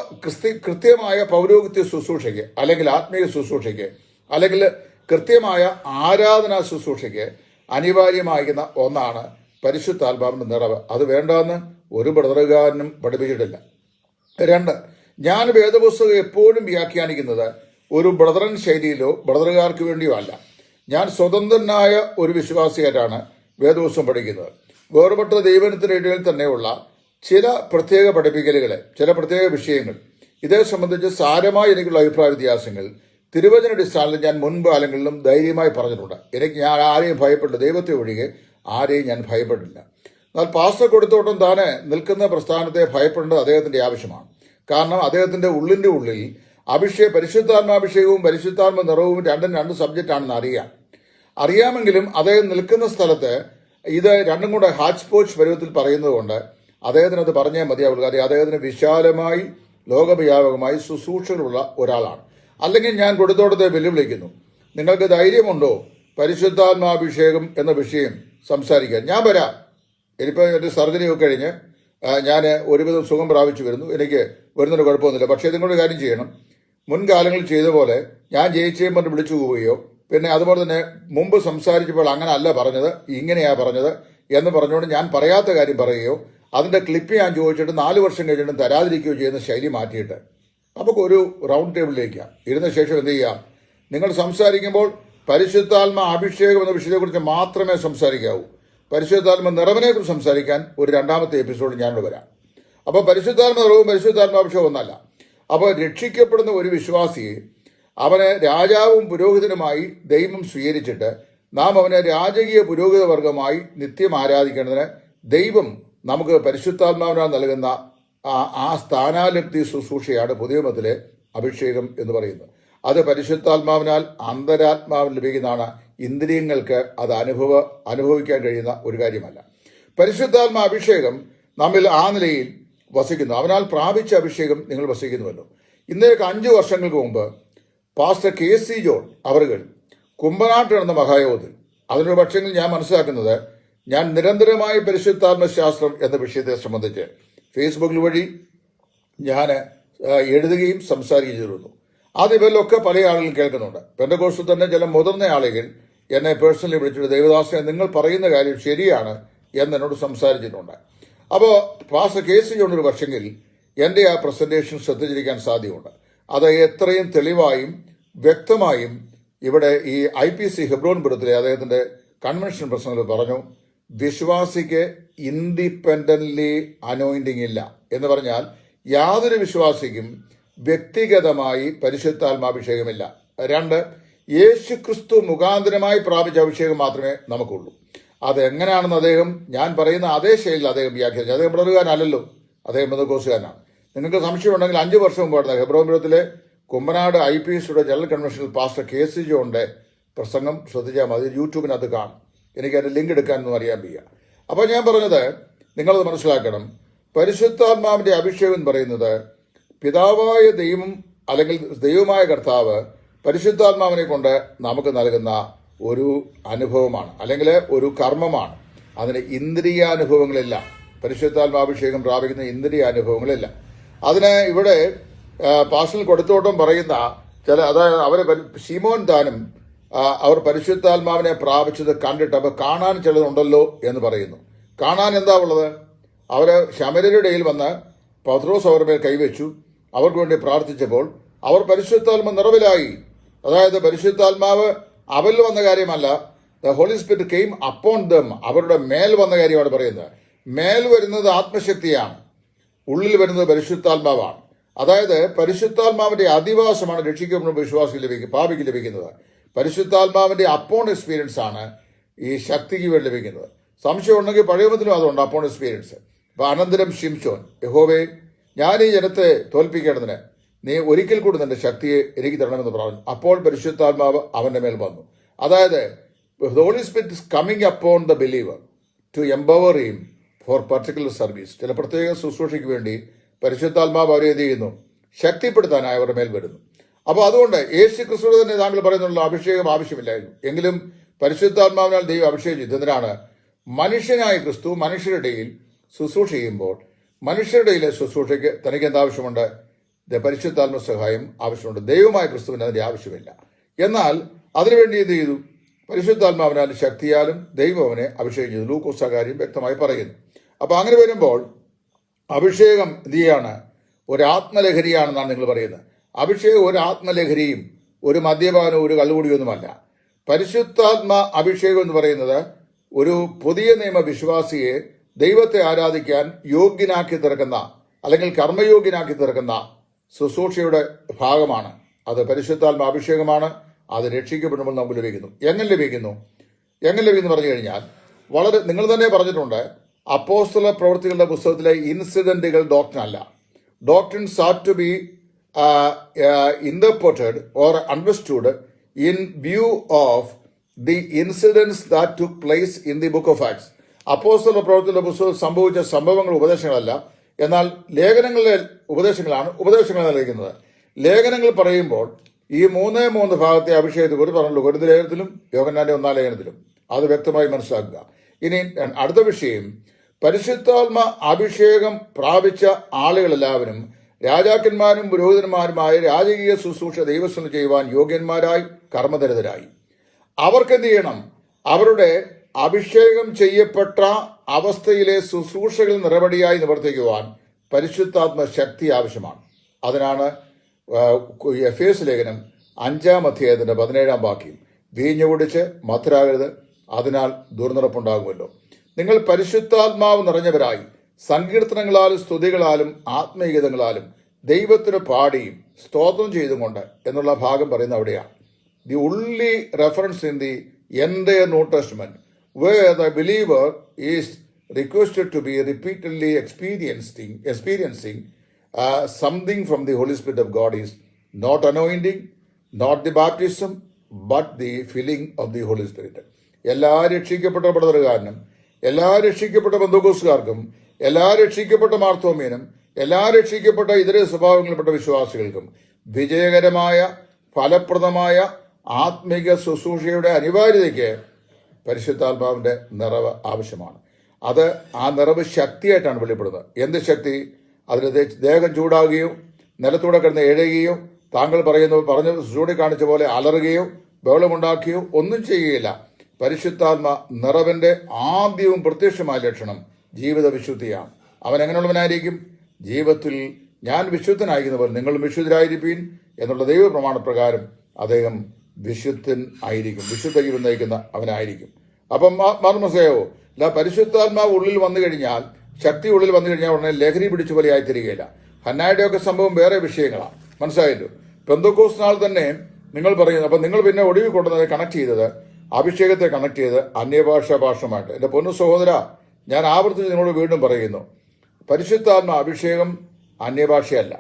കൃത്യമായ പൗരോഹിത്യ ശുശ്രൂഷയ്ക്ക്, അല്ലെങ്കിൽ ആത്മീയ ശുശ്രൂഷയ്ക്ക്, അല്ലെങ്കിൽ കൃത്യമായ ആരാധനാ ശുശ്രൂഷയ്ക്ക് അനിവാര്യമാകുന്ന ഒന്നാണ് പരിശുദ്ധാത്മാവിന്റെ നിറവ്. അത് വേണ്ടെന്ന് ഒരു ബ്രദറുകാരനും പഠിപ്പിച്ചിട്ടില്ല. 2, ഞാൻ വേദപുസ്തകം എപ്പോഴും വ്യാഖ്യാനിക്കുന്നത് ഒരു ബ്രദറൻ ശൈലിയിലോ ബ്രദറുകാർക്ക് വേണ്ടിയോ അല്ല. ഞാൻ സ്വതന്ത്രനായ ഒരു വിശ്വാസിയായിട്ടാണ് വേദപുസ്തകം പഠിക്കുന്നത്. വേർപെട്ട ദൈവത്തിന്റെ ഇടയിൽ തന്നെയുള്ള ചില പ്രത്യേക പഠിപ്പിക്കലുകളെ, ചില പ്രത്യേക വിഷയങ്ങൾ, ഇതേ സംബന്ധിച്ച് സാരമായി എനിക്കുള്ള അഭിപ്രായ വ്യത്യാസങ്ങൾ തിരുവചനാടിസ്ഥാനത്തിൽ ഞാൻ മുൻപ് അല്ലെങ്കിലും ധൈര്യമായി പറഞ്ഞിട്ടുണ്ട്. ഞാൻ ആരെയും ഭയപ്പെട്ടില്ല, ദൈവത്തെ ഒഴികെ ആരെയും ഞാൻ ഭയപ്പെട്ടില്ല. എന്നാൽ പാസ്റ്റർ കൊടുത്തോട്ടും താനെ നിൽക്കുന്ന പ്രസ്ഥാനത്തെ ഭയപ്പെടേണ്ടത് അദ്ദേഹത്തിന്റെ ആവശ്യമാണ്. കാരണം അദ്ദേഹത്തിന്റെ ഉള്ളിന്റെ ഉള്ളിൽ പരിശുദ്ധാത്മാഭിഷേകവും പരിശുദ്ധാത്മ നിറവും രണ്ട് സബ്ജക്റ്റാണെന്ന് അറിയാമെങ്കിലും അദ്ദേഹം നിൽക്കുന്ന സ്ഥലത്ത് ഇത് രണ്ടും കൂടെ ഹാച്ച് പോച്ച് പരുവത്തിൽ പറയുന്നത് കൊണ്ട് അദ്ദേഹത്തിന് അത് പറഞ്ഞേ മതിയാവുള്ളൂ. കാര്യം അദ്ദേഹത്തിന് വിശാലമായി ലോകവ്യാപകമായി ശുശ്രൂഷകളുള്ള ഒരാളാണ്. അല്ലെങ്കിൽ ഞാൻ കൊടുത്തോടത്തെ വെല്ലുവിളിക്കുന്നു, നിങ്ങൾക്ക് ധൈര്യമുണ്ടോ പരിശുദ്ധാത്മാഭിഷേകം എന്ന വിഷയം സംസാരിക്കാൻ? ഞാൻ വരാം. ഇനിയിപ്പോൾ എൻ്റെ സർജറി ഒക്കെ കഴിഞ്ഞ് ഞാൻ ഒരുവിധം സുഖം പ്രാപിച്ചു വരുന്നു, എനിക്ക് വരുന്നതിന് കുഴപ്പമൊന്നുമില്ല. പക്ഷേ നിങ്ങളൊരു കാര്യം ചെയ്യണം, മുൻകാലങ്ങളിൽ ചെയ്ത പോലെ ഞാൻ ജയിച്ചേം പറഞ്ഞ് വിളിച്ചു പോവുകയോ, പിന്നെ അതുപോലെ തന്നെ മുമ്പ് സംസാരിച്ചപ്പോൾ അങ്ങനെ അല്ല പറഞ്ഞത്, ഇങ്ങനെയാ പറഞ്ഞത് എന്ന് പറഞ്ഞുകൊണ്ട് ഞാൻ പറയാത്ത കാര്യം പറയുകയോ, അതിൻ്റെ ക്ലിപ്പ് ഞാൻ ചോദിച്ചിട്ട് 4 വർഷം കഴിഞ്ഞിട്ടും തരാതിരിക്കുകയോ ചെയ്യുന്ന ശൈലി മാറ്റിയിട്ട് നമുക്കൊരു റൗണ്ട് ടേബിളിലേക്ക് ഇരുന്ന ശേഷം എന്ത് ചെയ്യാം, നിങ്ങൾ സംസാരിക്കുമ്പോൾ പരിശുദ്ധാത്മ അഭിഷേകം എന്ന വിഷയത്തെക്കുറിച്ച് മാത്രമേ സംസാരിക്കാവൂ. പരിശുദ്ധാത്മ നിറവിനെക്കുറിച്ച് സംസാരിക്കാൻ ഒരു 2ാമത്തെ എപ്പിസോഡ് ഞാനിവിടെ വരാം. അപ്പോൾ പരിശുദ്ധാത്മ നിറവും പരിശുദ്ധാത്മാഭിഷേകം ഒന്നല്ല. അപ്പോൾ രക്ഷിക്കപ്പെടുന്ന ഒരു വിശ്വാസിയെ അവനെ രാജാവും പുരോഹിതനുമായി ദൈവം സ്വീകരിച്ചിട്ട് നാം അവനെ രാജകീയ പുരോഹിത വർഗമായി നിത്യം ആരാധിക്കേണ്ടതിന് ദൈവം നമുക്ക് പരിശുദ്ധാത്മാവിനാൽ നൽകുന്ന ആ സ്ഥാനാലബ്ധി ശുശ്രൂഷയാണ് പുതിയ നിയമത്തിലെ അഭിഷേകം എന്ന് പറയുന്നത്. അത് പരിശുദ്ധാത്മാവിനാൽ അന്തരാത്മാവിൽ ലഭിക്കുന്നതാണ്. ഇന്ദ്രിയങ്ങൾക്ക് അത് അനുഭവിക്കാൻ കഴിയുന്ന ഒരു കാര്യമല്ല. പരിശുദ്ധാത്മാ അഭിഷേകം നമ്മിൽ ആ നിലയിൽ വസിക്കുന്നു. അവനാൽ പ്രാപിച്ച അഭിഷേകം നിങ്ങൾ വസിക്കുന്നുവല്ലോ. ഇന്നേക്ക് 5 വർഷങ്ങൾക്ക് മുമ്പ് പാസ്റ്റർ KC ജോൺ അവറുകൾ കുമ്പനാട്ട് നടന്ന മഹായോഗത്തിൽ, അതിനൊരു പക്ഷെങ്കിൽ ഞാൻ മനസ്സിലാക്കുന്നത്, ഞാൻ നിരന്തരമായി പരിശുദ്ധാത്മശാസ്ത്രം എന്ന വിഷയത്തെ സംബന്ധിച്ച് ഫേസ്ബുക്കിൽ വഴി ഞാൻ എഴുതുകയും സംസാരിക്കുകയും ചെയ്തിരുന്നു. അത് ഇവരിലൊക്കെ പല ആളുകളും കേൾക്കുന്നുണ്ട്. പെന്തക്കോസ്റ്റിൽ തന്നെ ചില മുതിർന്ന ആളുകൾ എന്നെ പേഴ്സണലി വിളിച്ചിട്ട്, ദേവദാസനെ നിങ്ങൾ പറയുന്ന കാര്യം ശരിയാണ് എന്നോട് സംസാരിച്ചിട്ടുണ്ട്. അപ്പോൾ പാസ്റ്റർ KC ജോൺ ഒരു പക്ഷെങ്കിൽ എൻ്റെ ആ പ്രസന്റേഷൻ ശ്രദ്ധിച്ചിരിക്കാൻ സാധ്യതയുണ്ട്. അത് എത്രയും തെളിവായും വ്യക്തമായും ഇവിടെ ഈ IPC ഹെബ്രോൻപുരത്തിലെ അദ്ദേഹത്തിൻ്റെ കൺവെൻഷൻ പ്രസംഗത്തിൽ പറഞ്ഞു, വിശ്വാസിക്ക് ഇൻഡിപെൻഡൻ്റ്ലി അനോയിൻറ്റിങ് ഇല്ല എന്ന് പറഞ്ഞാൽ യാതൊരു വിശ്വാസിക്കും വ്യക്തിഗതമായി പരിശുദ്ധാത്മാഭിഷേകമില്ല. 2, യേശുക്രിസ്തു മുഖാന്തരമായി പ്രാപിച്ച അഭിഷേകം മാത്രമേ നമുക്കുള്ളൂ. അതെങ്ങനെയാണെന്ന് അദ്ദേഹം, ഞാൻ പറയുന്ന അതേ ശൈലിയിൽ അദ്ദേഹം വ്യാഖ്യാനിച്ചു. അദ്ദേഹം ബ്രദറുകാരനല്ലല്ലോ, അദ്ദേഹം ബന്ധക്കോസുകാരനാണ്. നിങ്ങൾക്ക് സംശയമുണ്ടെങ്കിൽ 5 വർഷം മുമ്പാണ് ഹെബ്രോൻപുരത്തിലെ കുമ്പനാട് IPCയുടെ ജനറൽ കൺവെൻഷനിൽ പാസ്റ്റർ KC ജോണിൻ്റെ പ്രസംഗം ശ്രദ്ധിച്ചാൽ മതി. യൂട്യൂബിനകത്ത് കാണും. എനിക്കതിൻ്റെ ലിങ്ക് എടുക്കാനൊന്നും അറിയാൻ വയ്യ. അപ്പോൾ ഞാൻ പറഞ്ഞത് നിങ്ങളത് മനസ്സിലാക്കണം. പരിശുദ്ധാത്മാവിൻ്റെ അഭിഷേകം എന്ന് പറയുന്നത് പിതാവായ ദൈവം അല്ലെങ്കിൽ ദൈവമായ കർത്താവ് പരിശുദ്ധാത്മാവിനെ കൊണ്ട് നമുക്ക് നൽകുന്ന ഒരു അനുഭവമാണ്, അല്ലെങ്കിൽ ഒരു കർമ്മമാണ്. അതിന് ഇന്ദ്രിയാനുഭവങ്ങളില്ല. പരിശുദ്ധാത്മാഭിഷേകം പ്രാപിക്കുന്ന ഇന്ദ്രിയാനുഭവങ്ങളില്ല. അതിന് ഇവിടെ പാസ്റ്റൽ കൊടുത്തോട്ടം പറയുന്ന ചില, അതായത് അവരെ ശിമോൻ താനും അവർ പരിശുദ്ധാത്മാവിനെ പ്രാപിച്ചത് കണ്ടിട്ട് അപ്പോൾ കാണാൻ ചിലതുണ്ടല്ലോ എന്ന് പറയുന്നു. കാണാൻ എന്താ ഉള്ളത്? അവർ ശമര്യരുടെ ഇടയിൽ വന്ന് പത്രോസ് അവരുടെ മേൽ കൈവച്ചു, അവർക്ക് വേണ്ടി പ്രാർത്ഥിച്ചപ്പോൾ അവർ പരിശുദ്ധാത്മ നിറവിലായി. അതായത് പരിശുദ്ധാത്മാവ് അവരിൽ വന്ന കാര്യമല്ല, the Holy Spirit came upon them, അവരുടെ മേൽ വന്ന കാര്യമാണ് പറയുന്നത്. മേൽ വരുന്നത് ആത്മശക്തിയാണ്, ഉള്ളിൽ വരുന്നത് പരിശുദ്ധാത്മാവാണ്. അതായത് പരിശുദ്ധാത്മാവിന്റെ അധിവാസമാണ് രക്ഷിക്കപ്പെടുന്ന വിശ്വാസിക്ക് പാപിക്ക് ലഭിക്കുന്നത്. പരിശുദ്ധാത്മാവിന്റെ അപ്പോൺ എക്സ്പീരിയൻസ് ആണ് ഈ ശക്തിക്ക് വേണ്ടി ലഭിക്കുന്നത്. സംശയം ഉണ്ടെങ്കിൽ പഴയ നിയമത്തിലും അതുണ്ട് അപ്പോൺ എക്സ്പീരിയൻസ്. അപ്പൊ അനന്തരം ശിംശോൻ, യഹോവേ, ഞാൻ ഈ ജനത്തെ തോൽപ്പിക്കേണ്ടതിന് നീ ഒരിക്കൽ കൂടി നിന്റെ ശക്തിയെ എനിക്ക് തരണമെന്ന് പറഞ്ഞു. അപ്പോൾ പരിശുദ്ധാത്മാവ് അവന്റെ മേൽ വന്നു. അതായത് the Holy Spirit is coming upon the believer to empower him for particular service. ചില പ്രത്യേക ശുശ്രൂഷയ്ക്ക് വേണ്ടി പരിശുദ്ധാത്മാവ് അവരെ എന്ത് ചെയ്യുന്നു? ശക്തിപ്പെടുത്താനായി അവരുടെ മേൽ വരുന്നു. അപ്പോൾ അതുകൊണ്ട് യേശു ക്രിസ്തുവിനെ തന്നെ താങ്കൾ പറയുന്നുള്ള അഭിഷേകം ആവശ്യമില്ലായിരുന്നു. എങ്കിലും പരിശുദ്ധാത്മാവിനാൽ ദൈവം അഭിഷേകം ചെയ്തു. എന്തിനാണ്? മനുഷ്യനായ ക്രിസ്തു മനുഷ്യരുടെ ഇടയിൽ ശുശ്രൂഷ ചെയ്യുമ്പോൾ മനുഷ്യരുടെ ഇടയിലെ ശുശ്രൂഷയ്ക്ക് തനിക്ക് എന്താവശ്യമുണ്ട്? പരിശുദ്ധാത്മ സഹായം ആവശ്യമുണ്ട്. ദൈവമായ ക്രിസ്തുവിന് അതിൻ്റെ ആവശ്യമില്ല. എന്നാൽ അതിനുവേണ്ടി എന്ത് ചെയ്തു? പരിശുദ്ധാത്മാവിനാൽ ശക്തിയാലും ദൈവം അവനെ അഭിഷേകം ചെയ്തു. ലൂക്കോസ് ആ കാര്യം വ്യക്തമായി പറയുന്നു. അപ്പോൾ അങ്ങനെ വരുമ്പോൾ അഭിഷേകം എന്ത് ചെയ്യാണ്? ഒരു ആത്മലഹരിയാണെന്നാണ് നിങ്ങൾ പറയുന്നത്. അഭിഷേകം ഒരു ആത്മലഹരിയും ഒരു മദ്യപാനവും ഒരു കള്ളുകൂടിയൊന്നുമല്ല. പരിശുദ്ധാത്മ അഭിഷേകം എന്ന് പറയുന്നത് ഒരു പുതിയ നിയമ വിശ്വാസിയെ ദൈവത്തെ ആരാധിക്കാൻ യോഗ്യനാക്കി തീർക്കുന്ന അല്ലെങ്കിൽ കർമ്മയോഗ്യനാക്കി തീർക്കുന്ന ശുശ്രൂഷയുടെ ഭാഗമാണ്. അത് പരിശുദ്ധാത്മ അഭിഷേകമാണ്. അത് രക്ഷിക്കപ്പെടുമ്പോൾ നമുക്ക് ലഭിക്കുന്നു. എങ്ങനെ ലഭിക്കുന്നു പറഞ്ഞു കഴിഞ്ഞാൽ, വളരെ നിങ്ങൾ തന്നെ പറഞ്ഞിട്ടുണ്ട്, അപ്പോസ്തല പ്രവൃത്തികളുടെ പുസ്തകത്തിലെ ഇൻസിഡന്റുകൾ ഡോക്ട്രിൻ അല്ല. Doctrines are to be interpreted or understood in view of the incidents that took place in the book of Acts. അപ്പോസ്തല പ്രവൃത്തികളുടെ പുസ്തകത്തിൽ സംഭവിച്ച സംഭവങ്ങൾ ഉപദേശങ്ങളല്ല, എന്നാൽ ലേഖനങ്ങളിലെ ഉപദേശങ്ങളാണ് നൽകുന്നത്. ലേഖനങ്ങൾ പറയുമ്പോൾ ഈ 3 ഭാഗത്തെ അഭിഷേകത്തെ കുറിച്ച് പറഞ്ഞുള്ളൂ. ഒരു ലേഖനത്തിലും യോഹന്നാന്റെ 1 ലേഖനത്തിലും അത് വ്യക്തമായി മനസ്സിലാക്കുക. ഇനി അടുത്ത വിഷയം, പരിശുദ്ധാത്മ അഭിഷേകം പ്രാപിച്ച ആളുകളെല്ലാവരും രാജാക്കന്മാരും പുരോഹിതന്മാരുമായ രാജകീയ ശുശ്രൂഷ ദൈവസ്ഥം ചെയ്യുവാൻ യോഗ്യന്മാരായി കർമ്മനിരതരായി. അവർക്കെന്ത് ചെയ്യണം? അവരുടെ അഭിഷേകം ചെയ്യപ്പെട്ട അവസ്ഥയിലെ ശുശ്രൂഷകൾ നിറപടിയായി നിവർത്തിക്കുവാൻ പരിശുദ്ധാത്മ ശക്തി ആവശ്യമാണ്. അതിനാണ് എഫേസ് ലേഖനം 5-17 വീഞ്ഞു കുടിച്ച് മധുരാകരുത്, അതിനാൽ ദുർനിറപ്പുണ്ടാകുമല്ലോ. നിങ്ങൾ പരിശുദ്ധാത്മാവ് നിറഞ്ഞവരായി സങ്കീർത്തനങ്ങളാലും സ്തുതികളാലും ആത്മീയഗീതങ്ങളാലും ദൈവത്തിന് പാടിയും സ്തോത്രം ചെയ്തുകൊണ്ട് എന്നുള്ള ഭാഗം പറയുന്ന അവിടെയാണ്. The only reference in the entire New Testament where the believer is requested to be repeatedly experiencing something from the Holy Spirit of God is not anointing, not the baptism, but the filling of the Holy Spirit. എല്ലാ രക്ഷിക്കപ്പെട്ട ബ്രദറുകാരനും, എല്ലാ രക്ഷിക്കപ്പെട്ട ബന്ധുക്കോസുകാർക്കും, എല്ലാ രക്ഷിക്കപ്പെട്ട മാർത്തോമ്യനും, എല്ലാ രക്ഷിക്കപ്പെട്ട ഇതര സ്വഭാവങ്ങളിൽപ്പെട്ട വിശ്വാസികൾക്കും വിജയകരമായ ഫലപ്രദമായ ആത്മിക ശുശ്രൂഷയുടെ അനിവാര്യതയ്ക്ക് പരിശുദ്ധാത്മാവിന്റെ നിറവ് ആവശ്യമാണ്. അത് ആ നിറവ് ശക്തിയായിട്ടാണ് വെളിപ്പെടുന്നത്. എന്ത് ശക്തി? അതിൽ ദേഹം ചൂടാകുകയോ നിലത്തൂടെ കിടന്ന് എഴുകുകയോ താങ്കൾ പറഞ്ഞ ചൂണ്ടിക്കാണിച്ച പോലെ അലറുകയോ ബഹളമുണ്ടാക്കുകയോ ഒന്നും ചെയ്യുകയില്ല. പരിശുദ്ധാത്മ നിറവിന്റെ ആദ്യവും പ്രത്യക്ഷമായ ലക്ഷണം ജീവിത വിശുദ്ധിയാണ്. അവൻ എങ്ങനെയുള്ളവനായിരിക്കും? ജീവിതത്തിൽ ഞാൻ വിശുദ്ധനായിരിക്കുന്നവർ നിങ്ങളും വിശുദ്ധരായിരിപ്പീൻ എന്നുള്ള ദൈവപ്രമാണപ്രകാരം അദ്ദേഹം വിശുദ്ധൻ ആയിരിക്കും, വിശുദ്ധ ജീവൻ നയിക്കുന്ന അവനായിരിക്കും. അപ്പം മർമ്മസേവോ അല്ല, പരിശുദ്ധാത്മാവ് ഉള്ളിൽ വന്നു കഴിഞ്ഞാൽ, ശക്തി ഉള്ളിൽ വന്നു കഴിഞ്ഞാൽ ഉടനെ ലഹരി പിടിച്ച പോലെ ആയിത്തീരുകയില്ല. ഹന്നായുടെയൊക്കെ സംഭവം വേറെ വിഷയങ്ങളാണ്, മനസ്സിലായല്ലോ. പെന്തക്കോസ്ത് നാൾ തന്നെ നിങ്ങൾ പറയുന്നത്. അപ്പം നിങ്ങൾ പിന്നെ ഒടുവിൽ കൊണ്ടുവന്നത് കണക്ട് ചെയ്തത്, അഭിഷേകത്തെ കണക്ട് ചെയ്ത് ഭാഷമായിട്ട്. എൻ്റെ പൊന്നു സഹോദര, ഞാൻ ആവർത്തിച്ച് നിങ്ങളോട് വീണ്ടും പറയുന്നു, പരിശുദ്ധാത്മ അഭിഷേകം അന്യഭാഷയല്ല,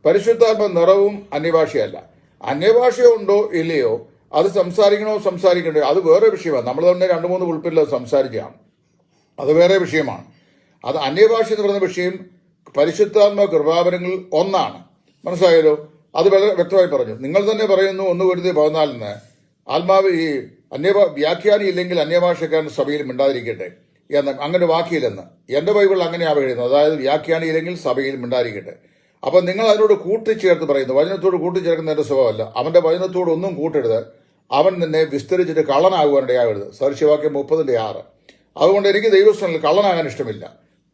പരിശുദ്ധാത്മ നിറവും അന്യഭാഷയല്ല. അന്യഭാഷയുണ്ടോ ഇല്ലയോ, അത് സംസാരിക്കണ്ടോ അത് വേറെ വിഷയമാണ്. നമ്മൾ തന്നെ 2-3 ഉൾപ്പെടെ സംസാരിക്കുകയാണ്, അത് വേറെ വിഷയമാണ്. അത് അന്യഭാഷ എന്ന് പറയുന്ന വിഷയം പരിശുദ്ധാത്മ കൃപാവരങ്ങളിൽ ഒന്നാണ്, മനസ്സിലായല്ലോ. അത് വളരെ വ്യക്തമായി പറഞ്ഞു. നിങ്ങൾ തന്നെ പറയുന്നു 1-14 ആത്മാവ് ഈ വ്യാഖ്യാനി ഇല്ലെങ്കിൽ അന്യഭാഷക്കാരൻ സഭയിൽ മിണ്ടാതിരിക്കട്ടെ എന്ന്, അങ്ങനെ വാക്കിയില്ലെന്ന്. എൻ്റെ ബൈബിളിൽ അങ്ങനെയാണ് എഴുതുന്നത്. അതായത് വ്യാഖ്യാനി ഇല്ലെങ്കിൽ സഭയിൽ മിണ്ടാതിരിക്കട്ടെ. അപ്പം നിങ്ങൾ അതിനോട് കൂട്ടിച്ചേർത്ത് പറയുന്നു. വചനത്തോട് കൂട്ടിച്ചേർക്കുന്നതിന്റെ സ്വഭാവമല്ല. അവന്റെ വചനത്തോട് ഒന്നും കൂട്ടരുത്, അവൻ നിന്നെ വിസ്തരിച്ചിട്ട് കള്ളനാകുവാനിടയാകരുത്. സദൃശവാക്യം 30:6. അതുകൊണ്ട് എനിക്ക് ദൈവസ്ഥനിൽ കള്ളനാകാൻ ഇഷ്ടമില്ല.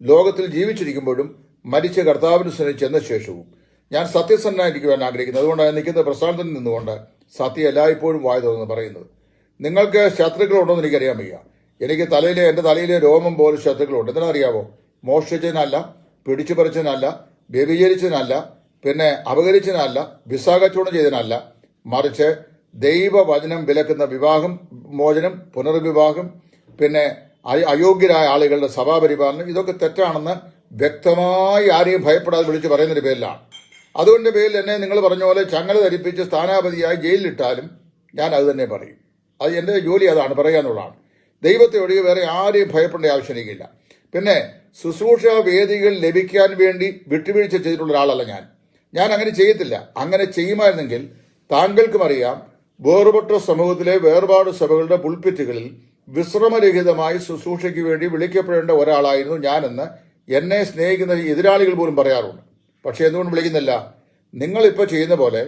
ലോകത്തിൽ ജീവിച്ചിരിക്കുമ്പോഴും മരിച്ച കർത്താവിന് സ്നേഹിച്ച് ചെന്ന ശേഷവും ഞാൻ സത്യസന്ധനായിരിക്കുവാൻ ആഗ്രഹിക്കുന്നത്. അതുകൊണ്ടാണ് നിൽക്കുന്ന പ്രസ്ഥാനത്തിൽ നിന്നുകൊണ്ട് സത്യം എല്ലായ്പ്പോഴും വായ തുറന്ന് പറയുന്നത്. നിങ്ങൾക്ക് ശത്രുക്കളുണ്ടോ എന്ന് എനിക്കറിയാൻ വയ്യ. എനിക്ക് എൻ്റെ തലയിലെ രോമം പോലെ ശത്രുക്കളുണ്ട്. എന്തിനറിയാമോ? മോഷ്ടിച്ചതിനല്ല, പിടിച്ചു പറിച്ചതിനല്ല, വ്യഭിചരിച്ചതിനല്ല, പിന്നെ അപകരിച്ചതിനല്ല, വിസാകച്ചൂടം ചെയ്തതിനല്ല, മറിച്ച് ദൈവവചനം വിലക്കുന്ന വിവാഹം മോചനം, പുനർവിവാഹം, പിന്നെ അയോഗ്യരായ ആളുകളുടെ സഭാപരിപാലനം, ഇതൊക്കെ തെറ്റാണെന്ന് വ്യക്തമായി ആരെയും ഭയപ്പെടാതെ വിളിച്ച് പറയുന്നതിന്റെ പേരിലാണ്. അതുകൊണ്ട് പേരിൽ എന്നെ നിങ്ങൾ പറഞ്ഞ പോലെ ചങ്ങല ധരിപ്പിച്ച് സ്ഥാനാപതിയായി ജയിലിലിട്ടാലും ഞാൻ അത് തന്നെ പറയും. അത് എൻ്റെ ജോലി അതാണ്, പറയാനുള്ളതാണ്. ദൈവത്തെ ഒഴികെ വേറെ ആരെയും ഭയപ്പെടേണ്ട ആവശ്യം എനിക്കില്ല. പിന്നെ ശുശ്രൂഷ വേദികൾ ലഭിക്കാൻ വേണ്ടി വിട്ടുവീഴ്ച ചെയ്തിട്ടുള്ള ഒരാളല്ല ഞാൻ അങ്ങനെ ചെയ്യത്തില്ല. അങ്ങനെ ചെയ്യുമായിരുന്നെങ്കിൽ താങ്കൾക്കും അറിയാം, വേറുപെട്ട സമൂഹത്തിലെ വേർപാട് സഭകളുടെ പുൾപിറ്റുകളിൽ വിശ്രമരഹിതമായി ശുശ്രൂഷയ്ക്ക് വേണ്ടി വിളിക്കപ്പെടേണ്ട ഒരാളായിരുന്നു ഞാനെന്ന് എന്നെ സ്നേഹിക്കുന്ന എതിരാളികൾ പോലും പറയാറുണ്ട്. പക്ഷെ എന്തുകൊണ്ട് വിളിക്കുന്നില്ല? നിങ്ങളിപ്പോൾ ചെയ്യുന്ന പോലെ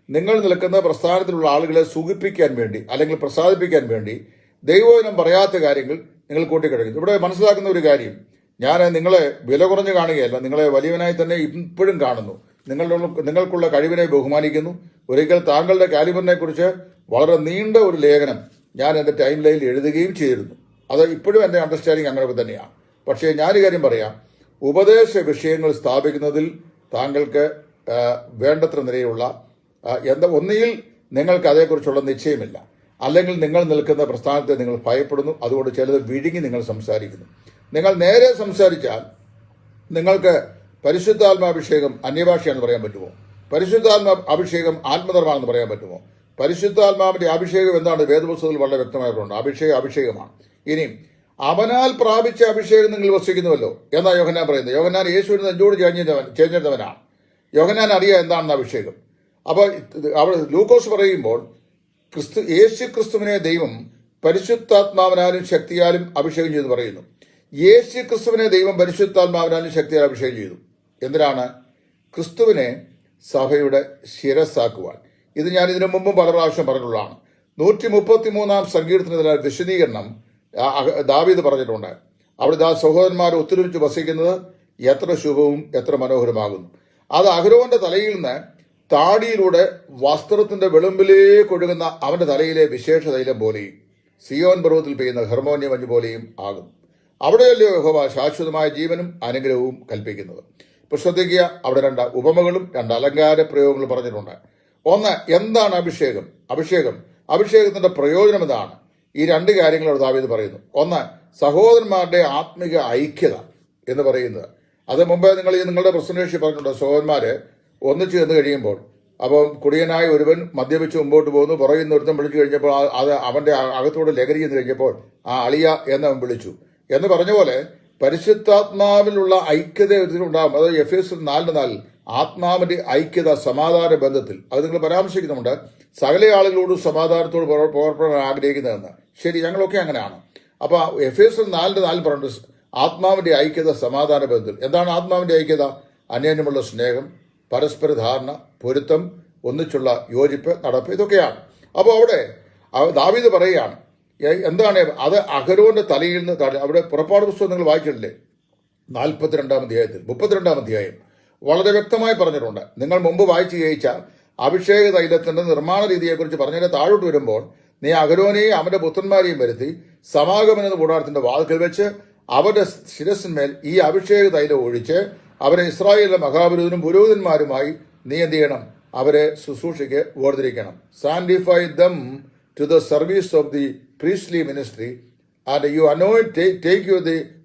നിങ്ങൾ നിൽക്കുന്ന പ്രസ്ഥാനത്തിലുള്ള ആളുകളെ സുഖിപ്പിക്കാൻ വേണ്ടി അല്ലെങ്കിൽ പ്രസാദിപ്പിക്കാൻ വേണ്ടി ദൈവവചനം പറയാത്ത കാര്യങ്ങൾ നിങ്ങൾ കൂട്ടിക്കിടക്കുന്നു. ഇവിടെ മനസ്സിലാക്കുന്ന ഒരു കാര്യം, ഞാൻ നിങ്ങളെ വില കുറഞ്ഞ് കാണുകയല്ല, നിങ്ങളെ വലിയവനായി തന്നെ ഇപ്പോഴും കാണുന്നു. നിങ്ങൾക്കുള്ള കഴിവിനെ ബഹുമാനിക്കുന്നു. ഒരിക്കൽ താങ്കളുടെ കാലിബറിനെ കുറിച്ച് വളരെ നീണ്ട ഒരു ലേഖനം ഞാൻ എൻ്റെ ടൈം ലൈനിൽ എഴുതുകയും ചെയ്തിരുന്നു. അത് ഇപ്പോഴും എൻ്റെ അണ്ടർസ്റ്റാൻഡിങ് അങ്ങനെയൊക്കെ തന്നെയാണ്. പക്ഷേ ഞാനൊരു കാര്യം പറയാം, ഉപദേശ വിഷയങ്ങൾ സ്ഥാപിക്കുന്നതിൽ താങ്കൾക്ക് വേണ്ടത്ര നിലയിലുള്ള ഒന്നുകിൽ നിങ്ങൾക്ക് അതേക്കുറിച്ചുള്ള നിശ്ചയമില്ല, അല്ലെങ്കിൽ നിങ്ങൾ നിൽക്കുന്ന പ്രസ്ഥാനത്തെ നിങ്ങൾ ഭയപ്പെടുന്നു. അതുകൊണ്ട് ചിലത് വിഴുങ്ങി നിങ്ങൾ സംസാരിക്കുന്നു. നിങ്ങൾ നേരെ സംസാരിച്ചാൽ നിങ്ങൾക്ക് പരിശുദ്ധാത്മാഭിഷേകം അന്യഭാഷയാണെന്ന് പറയാൻ പറ്റുമോ? പരിശുദ്ധാത്മാ അഭിഷേകം ആത്മധർമാണെന്ന് പറയാൻ പറ്റുമോ? പരിശുദ്ധാത്മാവിന്റെ അഭിഷേകം എന്താണ്? വേദപുസ്തകത്തിൽ വളരെ വ്യക്തമായിട്ടുണ്ട്. അഭിഷേകമാണ്. ഇനിയും അവനാൽ പ്രാപിച്ച അഭിഷേകം നിങ്ങൾ വസിക്കുന്നുവല്ലോ എന്നാ യോഹന്നാൻ പറയുന്നത്. യോഹന്നാൻ യേശുവിന് നെഞ്ചോട് ചേർന്നിരുന്നവനാണ്. യോഹന്നാൻ അറിയാം എന്താണെന്ന് അഭിഷേകം. അപ്പോൾ അവിടെ ലൂക്കോസ് പറയുമ്പോൾ യേശു ക്രിസ്തുവിനെ ദൈവം പരിശുദ്ധാത്മാവിനാലും ശക്തിയാലും അഭിഷേകം ചെയ്തു പറയുന്നു. യേശു ക്രിസ്തുവിനെ ദൈവം പരിശുദ്ധാത്മാവിനാലും ശക്തിയാലും അഭിഷേകം ചെയ്തു. എന്തിനാണ്? ക്രിസ്തുവിനെ സഭയുടെ ശിരസ്സാക്കുവാൻ. ഇത് ഞാൻ ഇതിനു മുമ്പും പല പ്രാവശ്യം പറഞ്ഞിട്ടുള്ളതാണ്. 133 സങ്കീർത്തനത്തിലെ വിശദീകരണം ദാവീദ് പറഞ്ഞിട്ടുണ്ട്. അവിടെ ആ സഹോദരന്മാർ ഒത്തൊരുമിച്ച് വസിക്കുന്നത് എത്ര ശുഭവും എത്ര മനോഹരമാകുന്നു. അത് അഹരോന്റെ തലയിൽ നിന്ന് താടിയിലൂടെ വസ്ത്രത്തിന്റെ വെളുമ്പിലേക്ക് ഒഴുകുന്ന അവന്റെ തലയിലെ വിശേഷ തൈലം പോലെയും സിയോൻ പർവ്വതത്തിൽ പെയ്യുന്ന ഹെർമോനിയ മഞ്ഞ് പോലെയും ആകും. അവിടെയല്ലോ യഹോവ ശാശ്വതമായ ജീവനും അനുഗ്രഹവും കൽപ്പിക്കുന്നത്. ഇപ്പൊ ശ്രദ്ധിക്കുക, അവിടെ 2 ഉപമകളും 2 അലങ്കാര പ്രയോഗങ്ങളും പറഞ്ഞിട്ടുണ്ട്. ഒന്ന്, എന്താണ് അഭിഷേകം? അഭിഷേകത്തിന്റെ പ്രയോജനം എന്താണ്? ഈ 2 കാര്യങ്ങളോട് ദാവീദ് പറയുന്നു. ഒന്ന്, സഹോദരന്മാരുടെ ആത്മിക ഐക്യത എന്ന് പറയുന്നത്. അത് മുമ്പേ നിങ്ങളുടെ പ്രസന്റേഷൻ പറഞ്ഞിട്ടുണ്ട്. സഹോദരന്മാര് ഒന്നിച്ചു ചെന്ന് കഴിയുമ്പോൾ, അപ്പം കുടിയനായ ഒരുവൻ മദ്യപിച്ച് മുമ്പോട്ട് പോകുന്നു, പുറകിൽ നിന്ന് ഒരുത്തം വിളിച്ചു കഴിഞ്ഞപ്പോൾ അത് അവന്റെ അകത്തോട് ലഹരി എന്ന് കഴിഞ്ഞപ്പോൾ ആ അളിയ എന്ന് അവൻ വിളിച്ചു എന്ന് പറഞ്ഞ പോലെ പരിശുദ്ധാത്മാവിലുള്ള ഐക്യത ഉണ്ടാകും. അത് എഫേസ്യർ 4:4 ആത്മാവിന്റെ ഐക്യത സമാധാന ബന്ധത്തിൽ അത് നിങ്ങൾ പരാമർശിക്കുന്നുണ്ട്. സകല ആളുകളോടും സമാധാനത്തോട് പുറപ്പെടാൻ ആഗ്രഹിക്കുന്നതെന്ന്. ശരി, ഞങ്ങളൊക്കെ അങ്ങനെയാണ്. അപ്പൊ എഫേസ്യർ 4:4 പറഞ്ഞിട്ട് ആത്മാവിന്റെ ഐക്യത സമാധാന ബന്ധത്തിൽ. എന്താണ് ആത്മാവിന്റെ ഐക്യത? അന്യോന്യമുള്ള സ്നേഹം, പരസ്പര ധാരണ, പൊരുത്തം, ഒന്നിച്ചുള്ള യോജിപ്പ്, നടപ്പ്, ഇതൊക്കെയാണ്. അപ്പോൾ അവിടെ ദാവീദ് പറയുകയാണ് എന്താണ് അത് അഹരോന്റെ തലയിൽ നിന്ന്. അവിടെ പുറപ്പാട് പുസ്തകം നിങ്ങൾ വായിച്ചിട്ടില്ലേ? 42-ാം അധ്യായത്തിൽ 32-ാം അധ്യായം വളരെ വ്യക്തമായി പറഞ്ഞിട്ടുണ്ട്. നിങ്ങൾ മുമ്പ് വായിച്ചു ജയിച്ച അഭിഷേക തൈലത്തിന്റെ നിർമ്മാണ രീതിയെക്കുറിച്ച് പറഞ്ഞതിന്റെ താഴോട്ട് വരുമ്പോൾ, നീ അഹരോനെയും അവന്റെ പുത്രന്മാരെയും വരുത്തി സമാഗമന കൂടാരത്തിന്റെ വാതിൽക്കൽ വെച്ച് അവരുടെ ശിരസിന്മേൽ ഈ അഭിഷേക തൈലം ഒഴിച്ച് അവരെ ഇസ്രായേലിലെ മഹാപുരോഹിതനും പുരോഹിതന്മാരുമായി നീ എന്ത് ചെയ്യണം? അവരെ ശുശ്രൂഷയ്ക്ക് വേർതിരിക്കണം. Sanctify them to the service of the priestly ministry, and you take you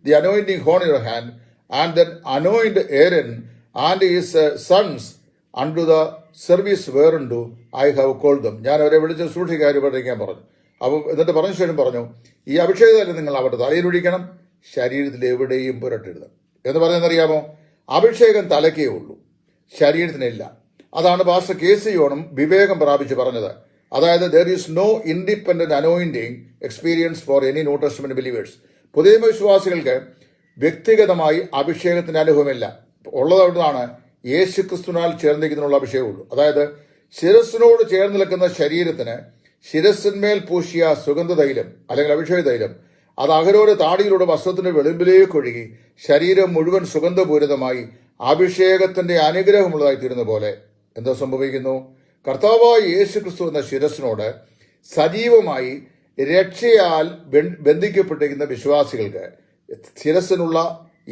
the anointing horn in your hand, and then anoint Aaron and his sons unto the service whereunto I have called them. ഞാൻ അവരെ വിളിച്ച് സൂക്ഷിക്കാർ പഠിക്കാൻ പറഞ്ഞു. അപ്പോൾ എന്നിട്ട് പറഞ്ഞ ശേഷം പറഞ്ഞു, ഈ അഭിഷേകത്തിൽ നിങ്ങൾ അവരുടെ തലയിലൊഴിക്കണം, ശരീരത്തിൽ എവിടെയും പുരട്ടരുത് എന്ന് പറഞ്ഞെന്നറിയാമോ? അഭിഷേകം തലക്കേ ഉള്ളൂ, ശരീരത്തിനില്ല. അതാണ് പാസ്റ്റർ കെ.സി. യോണും വിവേകം പ്രാപിച്ച് പറഞ്ഞത്. അതായത് there is no independent anointing experience for any New Testament believers. പുതിയ വിശ്വാസികൾക്ക് വ്യക്തിഗതമായി അഭിഷേകത്തിന്റെ അനുഭവമില്ല. ഉള്ളത് അവിടുന്നാണ് യേശു ക്രിസ്തുവിനാൽ ചേർന്നിരിക്കുന്നതിനുള്ള അഭിഷേകമുള്ളൂ. അതായത് ശിരസിനോട് ചേർന്ന് നിൽക്കുന്ന ശരീരത്തിന് ശിരസിന്മേൽ പൂശിയ സുഗന്ധ തൈലം അല്ലെങ്കിൽ അഭിഷേക തൈലം അത് അഹരോന്റെ താടിയിലൂടെ വസ്ത്രത്തിന്റെ വെളുമ്പിലേക്ക് ഒഴുകി ശരീരം മുഴുവൻ സുഗന്ധപൂരിതമായി അഭിഷേകത്തിന്റെ അനുഗ്രഹമുള്ളതായി തീരുന്ന പോലെ എന്താ സംഭവിക്കുന്നു? കർത്താവായ യേശു ക്രിസ്തു എന്ന ശിരസിനോട് സജീവമായി രക്ഷയാൽ ബന്ധിക്കപ്പെട്ടിരിക്കുന്ന വിശ്വാസികൾക്ക് ശിരസിനുള്ള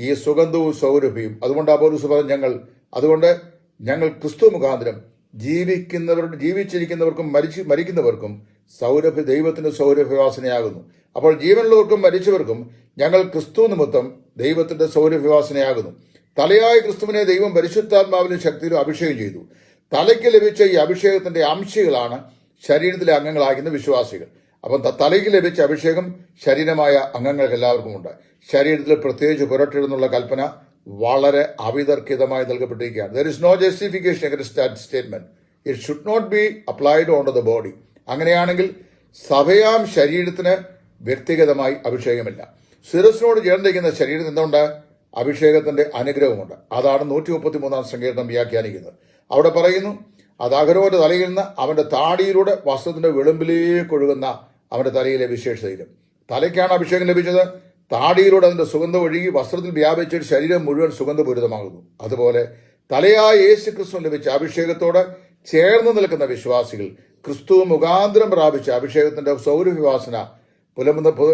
ഈ സുഗന്ധവും സൗരഭ്യവും, അതുകൊണ്ട് പൗലോസ് പറഞ്ഞു, ഞങ്ങൾ ക്രിസ്തു മുഖാന്തരം ജീവിച്ചിരിക്കുന്നവർക്കും മരിക്കുന്നവർക്കും ദൈവത്തിന്റെ സൗരഭ്യവാസനയാകുന്നു. അപ്പോൾ ജീവനുള്ളവർക്കും മരിച്ചവർക്കും ഞങ്ങൾ ക്രിസ്തു നിമിത്തം ദൈവത്തിന്റെ സൗരഭ്യവാസനയാകുന്നു. തലയായ ക്രിസ്തുവിനെ ദൈവം പരിശുദ്ധാത്മാവിലും ശക്തിയിലും അഭിഷേകം ചെയ്തു. തലയ്ക്ക് ലഭിച്ച ഈ അഭിഷേകത്തിന്റെ അംശികളാണ് ശരീരത്തിലെ അംഗങ്ങളാകുന്ന വിശ്വാസികൾ. അപ്പം തലയ്ക്ക് ലഭിച്ച അഭിഷേകം ശരീരമായ അംഗങ്ങൾക്ക് എല്ലാവർക്കും ഉണ്ട്. ശരീരത്തിൽ പ്രത്യേകിച്ച് പുരട്ടിടുന്നുള്ള കൽപ്പന വളരെ അവിതർക്കിതമായി നൽകപ്പെട്ടിരിക്കുകയാണ്. There is no justification against that statement. It should not be applied on the body. അങ്ങനെയാണെങ്കിൽ സഭയാം ശരീരത്തിന് വ്യക്തിഗതമായി അഭിഷേകമില്ല. ശിരസിനോട് ചേർന്നിരിക്കുന്ന ശരീരത്തിന് എന്തുണ്ട്? അഭിഷേകത്തിന്റെ അനുഗ്രഹമുണ്ട്. അതാണ് 133-ാം സങ്കീർത്തനം വ്യാഖ്യാനിക്കുന്നത്. അവിടെ പറയുന്നു, അത് അഹരോന്റെ തലയിൽ നിന്ന് അവന്റെ താടിയിലൂടെ വസ്ത്രത്തിന്റെ വെളുമ്പിലേക്ക് ഒഴുകുന്ന അവന്റെ തലയിലെ വിശേഷ തൈലം. തലയ്ക്കാണ് അഭിഷേകം ലഭിച്ചത്. താടിയിലൂടെ അതിന്റെ സുഗന്ധം ഒഴുകി വസ്ത്രത്തിൽ വ്യാപിച്ചിട്ട് ശരീരം മുഴുവൻ സുഗന്ധപൂരിതമാകുന്നു. അതുപോലെ തലയായ യേശു ക്രിസ്തു ലഭിച്ച അഭിഷേകത്തോട് ചേർന്ന് നിൽക്കുന്ന വിശ്വാസികൾ ക്രിസ്തു മുഖാന്തരം പ്രാപിച്ച അഭിഷേകത്തിന്റെ സൗരഭ്യവാസന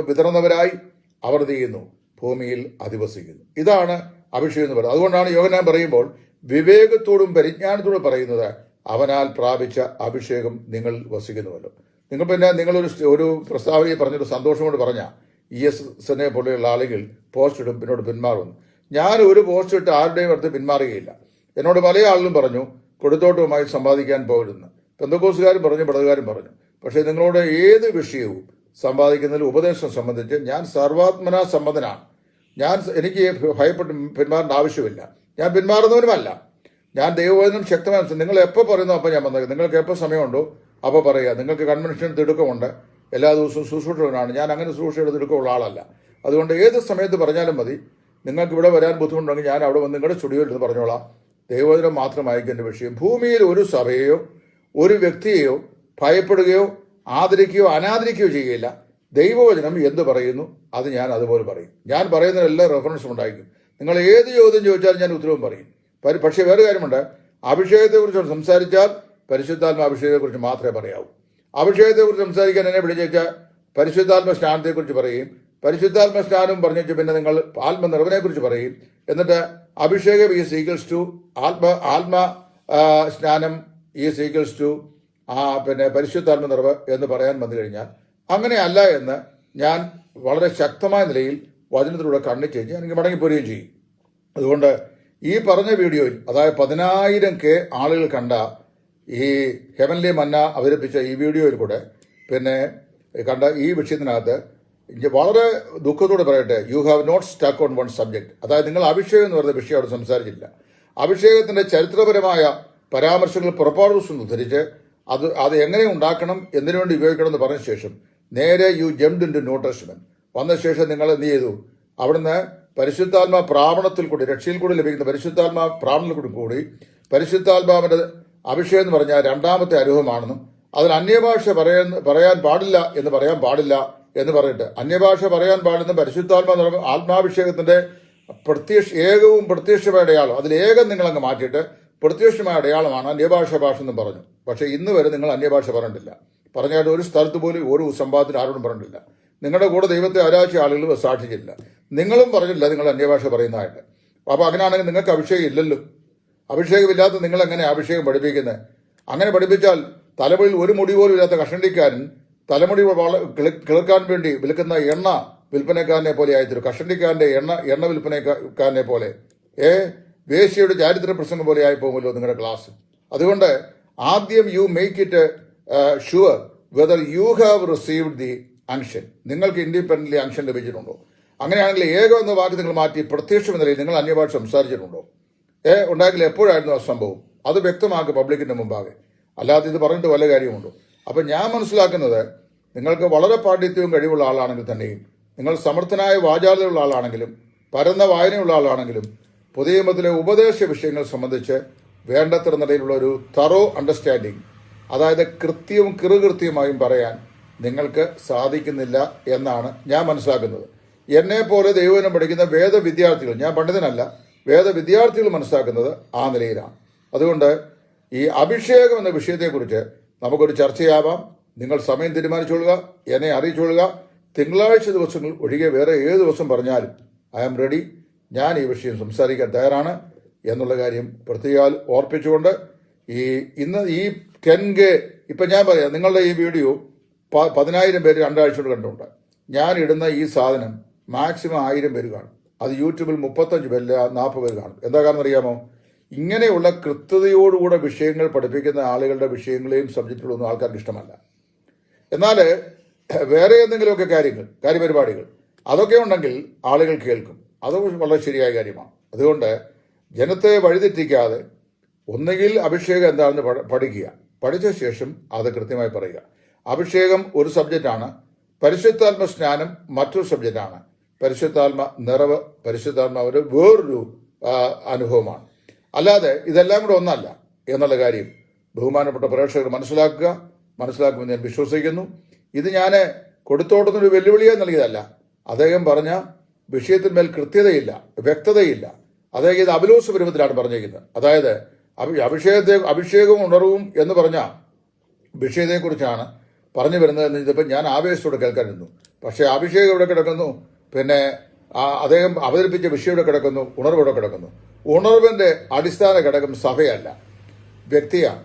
വിതറുന്നവരായി അവർ ചെയ്യുന്നു, ഭൂമിയിൽ അധിവസിക്കുന്നു. ഇതാണ് അഭിഷേകം എന്ന് പറയുന്നത്. അതുകൊണ്ടാണ് യോഹന്നാൻ പറയുമ്പോൾ വിവേകത്തോടും പരിജ്ഞാനത്തോടും പറയുന്നത്, അവനാൽ പ്രാപിച്ച അഭിഷേകം നിങ്ങൾ വസിക്കുന്നുവല്ലോ. നിങ്ങളൊരു പ്രസ്താവനയെ പറഞ്ഞൊരു സന്തോഷം കൊണ്ട് പറഞ്ഞ ESനെ പോലെയുള്ള ആളുകൾ പോസ്റ്റ് ഇടും, പിന്നോട് പിന്മാറുന്നു. ഞാൻ ഒരു പോസ്റ്റ് ഇട്ട് ആരുടെയും അടുത്ത് പിന്മാറുകയില്ല. എന്നോട് പല ആളുകളും പറഞ്ഞു കൊടുത്തോട്ടവുമായി സമ്പാദിക്കാൻ പോകരുതെന്ന്. പെന്തക്കോസുകാരും പറഞ്ഞു, പടവുകാരും പറഞ്ഞു. പക്ഷേ നിങ്ങളോട് ഏത് വിഷയവും സമ്പാദിക്കുന്നതിൽ ഉപദേശം സംബന്ധിച്ച് ഞാൻ സർവാത്മനാ സമ്മതനാണ്. എനിക്ക് ഭയപ്പെട്ട് പിന്മാറേണ്ട ആവശ്യമില്ല. ഞാൻ പിന്മാറുന്നവനുമല്ല. ഞാൻ ദൈവവചനം ശക്തമായി നിങ്ങൾ എപ്പോൾ പറയുന്നു അപ്പോൾ ഞാൻ വന്നേക്കും. നിങ്ങൾക്ക് എപ്പോൾ സമയമുണ്ടോ അപ്പോൾ പറയുക. നിങ്ങൾക്ക് കൺവെൻഷൻ തിടുക്കമുണ്ട്, എല്ലാ ദിവസവും ശുശ്രൂഷകനാണ്. ഞാൻ അങ്ങനെ ശുശ്രൂഷയുടെ തിടുക്കമുള്ള ആളല്ല. അതുകൊണ്ട് ഏത് സമയത്ത് പറഞ്ഞാലും മതി. നിങ്ങൾക്ക് ഇവിടെ വരാൻ ബുദ്ധിമുട്ടുണ്ടെങ്കിൽ ഞാൻ അവിടെ വന്ന് നിങ്ങളുടെ സ്റ്റുഡിയോയിൽ നിന്ന് പറഞ്ഞോളാം. ദൈവവചനം മാത്രമായിരിക്കും എൻ്റെ വിഷയം. ഭൂമിയിൽ ഒരു സഭയെയോ ഒരു വ്യക്തിയെയോ ഭയപ്പെടുകയോ ആദരിക്കുകയോ അനാദരിക്കുകയോ ചെയ്യുകയില്ല. ദൈവവചനം എന്ത് പറയുന്നു അത് ഞാൻ അതുപോലെ പറയും. ഞാൻ പറയുന്ന എല്ലാ റെഫറൻസും ഉണ്ടായിരിക്കും. നിങ്ങൾ ഏത് ചോദ്യം ചോദിച്ചാലും ഞാൻ ഉത്തരവും പറയും. പക്ഷേ വേറെ കാര്യമുണ്ട്, അഭിഷേകത്തെക്കുറിച്ച് സംസാരിച്ചാൽ പരിശുദ്ധാത്മ അഭിഷേകത്തെക്കുറിച്ച് മാത്രമേ പറയാവൂ. അഭിഷേകത്തെക്കുറിച്ച് സംസാരിക്കാൻ എന്നെ വിളിച്ചേച്ചാൽ പരിശുദ്ധാത്മ സ്നാനത്തെക്കുറിച്ച് പറയും. പരിശുദ്ധാത്മ സ്നാനം പറഞ്ഞു പിന്നെ നിങ്ങൾ ആത്മനിറവിനെക്കുറിച്ച് പറയും. എന്നിട്ട് അഭിഷേകം ഈസ് ഈക്വൽസ് ടു ആത്മ സ്നാനം ഈസ് ഈക്വൽസ് ടു പിന്നെ പരിശുദ്ധാത്മ നിറവ് എന്ന് പറയാൻ വന്നു കഴിഞ്ഞാൽ അങ്ങനെയല്ല എന്ന് ഞാൻ വളരെ ശക്തമായ നിലയിൽ വചനത്തിലൂടെ കണ്ണിച്ചേച്ച് എനിക്ക് മടങ്ങിപ്പോരുകയും ചെയ്യും. അതുകൊണ്ട് ഈ പറഞ്ഞ വീഡിയോയിൽ, അതായത് 10,000 ആളുകൾ കണ്ട ഈ ഹെവൻലി മന്ന അവതരിപ്പിച്ച ഈ വീഡിയോയിൽ കൂടെ പിന്നെ കണ്ട ഈ വിഷയത്തിനകത്ത് വളരെ ദുഃഖത്തോടെ പറയട്ടെ, you have not stuck on one subject. അതായത് നിങ്ങൾ അഭിഷേകം എന്ന് പറയുന്ന വിഷയം അവിടെ സംസാരിച്ചില്ല. അഭിഷേകത്തിന്റെ ചരിത്രപരമായ പരാമർശങ്ങൾ പുറപ്പാട് പുസ്തകം ഉദ്ധരിച്ച് അത് എങ്ങനെ ഉണ്ടാക്കണം, എന്തിനു വേണ്ടി ഉപയോഗിക്കണം എന്ന് പറഞ്ഞ ശേഷം നേരെ you jumped in to New Testament വന്ന ശേഷം നിങ്ങൾ എന്ത് ചെയ്തു? അവിടുന്ന് പരിശുദ്ധാത്മാ പ്രാപണത്തിൽ കൂടി, രക്ഷയിൽ കൂടി ലഭിക്കുന്ന പരിശുദ്ധാത്മാ പ്രാപണത്തിൽ കൂടി പരിശുദ്ധാത്മാവിന്റെ അഭിഷേകം എന്ന് പറഞ്ഞാൽ രണ്ടാമത്തെ അനുഭവമാണെന്നും അതിൽ അന്യഭാഷ പറയാൻ പാടില്ല എന്ന് പറയാൻ പാടില്ല എന്ന് പറഞ്ഞിട്ട് അന്യഭാഷ പറയാൻ പാടില്ലെന്നും ആത്മാഭിഷേകത്തിന്റെ ഏകവും പ്രത്യക്ഷമായ അടയാളം, അതിൽ ഏകം നിങ്ങളങ്ങ് മാറ്റിയിട്ട് പ്രത്യക്ഷമായ അടയാളമാണ് അന്യഭാഷ എന്നും പറഞ്ഞു. പക്ഷേ ഇന്ന് വരെ നിങ്ങൾ അന്യഭാഷ പറഞ്ഞിട്ടില്ല. പറഞ്ഞായിട്ട് ഒരു സ്ഥലത്ത് പോലും ഒരു സംവാദത്തിൽ ആരോടും പറഞ്ഞിട്ടില്ല. നിങ്ങളുടെ കൂടെ ദൈവത്തെ ആരാധിച്ച ആളുകൾ സാക്ഷിച്ചില്ല. നിങ്ങളും പറഞ്ഞില്ല നിങ്ങൾ അന്യഭാഷ പറയുന്നതായിട്ട്. അപ്പോൾ അങ്ങനെയാണെങ്കിൽ നിങ്ങൾക്ക് അഭിഷേകം ഇല്ലല്ലോ. അഭിഷേകമില്ലാത്ത നിങ്ങൾ എങ്ങനെ അഭിഷേകം പഠിപ്പിക്കുന്നത്? അങ്ങനെ പഠിപ്പിച്ചാൽ തലമുടിയിൽ ഒരു മുടി പോലും ഇല്ലാത്ത കഷണ്ടിക്കാരൻ തലമുടി കിളക്കാൻ വേണ്ടി വിൽക്കുന്ന എണ്ണ വിൽപ്പനക്കാരനെ പോലെ ആയിത്തീരും. കഷണ്ടിക്കാരന്റെ എണ്ണ വിൽപ്പനക്കാരനെ പോലെ വേശ്യയുടെ ചാരിത്ര പ്രസംഗം പോലെ ആയി പോകുമല്ലോ നിങ്ങളുടെ ക്ലാസ്. അതുകൊണ്ട് ആദ്യം you make it sure whether you have received the unction. നിങ്ങൾക്ക് ഇൻഡിപെൻഡന്റ്ലി അങ്ഷൻ ലഭിച്ചിട്ടുണ്ടോ? അങ്ങനെയാണെങ്കിൽ ഏകം എന്ന വാക്ക് നിങ്ങൾ മാറ്റി പ്രത്യക്ഷം എന്ന നിലയിൽ നിങ്ങൾ അന്യഭാഷ സംസാരിച്ചിട്ടുണ്ടോ? ഉണ്ടായെങ്കിൽ എപ്പോഴായിരുന്നു ആ സംഭവം? അത് വ്യക്തമാക്കുക പബ്ലിക്കിന്റെ മുമ്പാകെ. അല്ലാതെ ഇത് പറഞ്ഞിട്ട് വല്ല കാര്യമുണ്ടോ? അപ്പം ഞാൻ മനസ്സിലാക്കുന്നത്, നിങ്ങൾക്ക് വളരെ പാണ്ഡിത്യവും കഴിവുള്ള ആളാണെങ്കിൽ തന്നെയും, നിങ്ങൾ സമർത്ഥനായ വാചാലതയുള്ള ആളാണെങ്കിലും പരന്ന വായനയുള്ള ആളാണെങ്കിലും പുതിയ നിയമത്തിലെ ഉപദേശ വിഷയങ്ങൾ സംബന്ധിച്ച് വേണ്ടത്ര നിലയിലുള്ള ഒരു തറോ അണ്ടർസ്റ്റാൻഡിങ്, അതായത് കൃത്യവും കൃത്യമായും പറയാൻ നിങ്ങൾക്ക് സാധിക്കുന്നില്ല എന്നാണ് ഞാൻ മനസ്സിലാക്കുന്നത്. എന്നെപ്പോലെ ദൈവവചനം പഠിക്കുന്ന വേദവിദ്യാർത്ഥികൾ, ഞാൻ പണ്ഡിതനല്ല, വേദവിദ്യാർത്ഥികൾ മനസ്സിലാക്കുന്നത് ആ നിലയിലാണ്. അതുകൊണ്ട് ഈ അഭിഷേകം എന്ന വിഷയത്തെക്കുറിച്ച് നമുക്കൊരു ചർച്ചയാവാം. നിങ്ങൾ സമയം തീരുമാനിച്ചുകൊള്ളുക, എന്നെ അറിയിച്ചുകൊള്ളുക. തിങ്കളാഴ്ച ദിവസങ്ങൾ ഒഴികെ വേറെ ഏത് ദിവസം പറഞ്ഞാലും ഐ ആം റെഡി. ഞാൻ ഈ വിഷയം സംസാരിക്കാൻ തയ്യാറാണ് എന്നുള്ള കാര്യം പ്രത്യേകം ഓർപ്പിച്ചുകൊണ്ട് ഇന്ന് ഈ 10K ഇപ്പം ഞാൻ പറയാം, നിങ്ങളുടെ ഈ വീഡിയോ 10,000 പേര് 2 ആഴ്ച കൊണ്ട് കണ്ടുണ്ട്. ഞാൻ ഇടുന്ന ഈ സാധനം മാക്സിമം 1000 പേര് കാണും. അത് യൂട്യൂബിൽ 35 പേരില്ല 40 പേര് കാണും. എന്താ കാരണം അറിയാമോ? ഇങ്ങനെയുള്ള കൃത്യതയോടുകൂടെ വിഷയങ്ങൾ പഠിപ്പിക്കുന്ന ആളുകളുടെ വിഷയങ്ങളെയും സബ്ജക്റ്റുകളൊന്നും ആൾക്കാർക്ക് ഇഷ്ടമല്ല. എന്നാൽ വേറെ എന്തെങ്കിലുമൊക്കെ കാര്യപരിപാടികൾ അതൊക്കെ ഉണ്ടെങ്കിൽ ആളുകൾ കേൾക്കും. അത് വളരെ ശരിയായ കാര്യമാണ്. അതുകൊണ്ട് ജനത്തെ വഴിതെറ്റിക്കാതെ ഒന്നുകിൽ അഭിഷേകം എന്താണെന്ന് പഠിക്കുക, പഠിച്ച ശേഷം അത് കൃത്യമായി പറയുക. അഭിഷേകം ഒരു സബ്ജക്റ്റാണ്, പരിശുദ്ധാത്മ സ്നാനം മറ്റൊരു സബ്ജക്റ്റാണ്, പരിശുദ്ധാത്മ നിറവ് പരിശുദ്ധാത്മാവിന്റെ വേറൊരു അനുഭവമാണ്. അല്ലാതെ ഇതെല്ലാം കൂടെ ഒന്നല്ല എന്നുള്ള കാര്യം ബഹുമാനപ്പെട്ട പ്രേക്ഷകർ മനസ്സിലാക്കുമെന്ന് ഞാൻ വിശ്വസിക്കുന്നു. ഇത് ഞാൻ കൊടുത്തോട്ടത്തിനൊരു വെല്ലുവിളിയായി നൽകിയതല്ല. അദ്ദേഹം പറഞ്ഞ വിഷയത്തിന്മേൽ കൃത്യതയില്ല, വ്യക്തതയില്ല. അദ്ദേഹം ഇത് അബലോസ് പരുവത്തിലാണ് പറഞ്ഞിരിക്കുന്നത്. അതായത് അഭിഷേകവും ഉണർവും എന്ന് പറഞ്ഞ വിഷയത്തെക്കുറിച്ചാണ് പറഞ്ഞു വരുന്നതെന്ന് ഇതിപ്പോൾ ഞാൻ ആവേശത്തോടെ കേൾക്കാനിരുന്നു. പക്ഷേ അഭിഷേകം ഇവിടെ കിടക്കുന്നു, പിന്നെ അദ്ദേഹം അവതരിപ്പിച്ച വിഷയം ഇവിടെ കിടക്കുന്നു, ഉണർവ് ഇവിടെ കിടക്കുന്നു. ഉണർവിന്റെ അടിസ്ഥാന ഘടകം സഭയല്ല, വ്യക്തിയാണ്.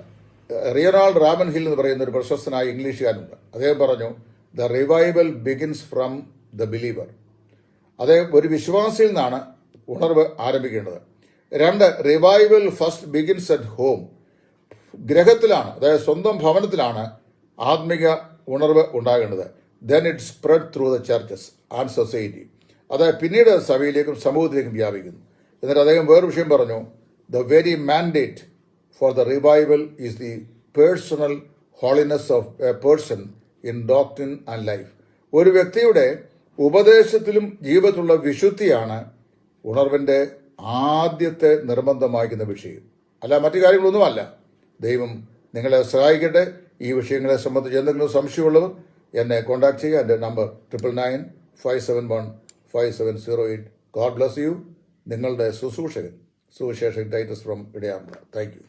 റിയനാൾഡ് റാമൻഹിൽ എന്ന് പറയുന്ന ഒരു പ്രശസ്തനായ ഇംഗ്ലീഷുകാരുണ്ട്. അദ്ദേഹം പറഞ്ഞു, the revival begins from the believer. അദ്ദേഹം ഒരു വിശ്വാസിയിൽ നിന്നാണ് ഉണർവ് ആരംഭിക്കേണ്ടത്. 2, revival first begins at home. ഗ്രഹത്തിലാണ്, അതായത് സ്വന്തം ഭവനത്തിലാണ് ആത്മിക ഉണർവ് ഉണ്ടാകേണ്ടത്. Then it spread through the churches and society. അതായത് പിന്നീട് സഭയിലേക്കും സമൂഹത്തിലേക്കും വ്യാപിക്കുന്നു. എന്നിട്ട് അദ്ദേഹം വേറൊരു വിഷയം പറഞ്ഞു, the very mandate for the revival is the personal holiness of A person in doctrine and life. ഒരു വ്യക്തിയുടെ ഉപദേശത്തിലും ജീവിതത്തിലുള്ള വിശുദ്ധിയാണ് ഉണർവിൻ്റെ ആദ്യത്തെ നിർബന്ധമാക്കുന്ന വിഷയം, അല്ല മറ്റു കാര്യങ്ങളൊന്നുമല്ല. ദൈവം നിങ്ങളെ സഹായിക്കട്ടെ. ഈ വിഷയങ്ങളെ സംബന്ധിച്ച് എന്തെങ്കിലും സംശയമുള്ളവർ എന്നെ കോൺടാക്ട് ചെയ്യുക. എൻ്റെ നമ്പർ 9995715708. God bless you. നിങ്ങളുടെ ശുശ്രൂഷകൻ സുവിശേഷൻ Titus from Edayampuzha. Thank U.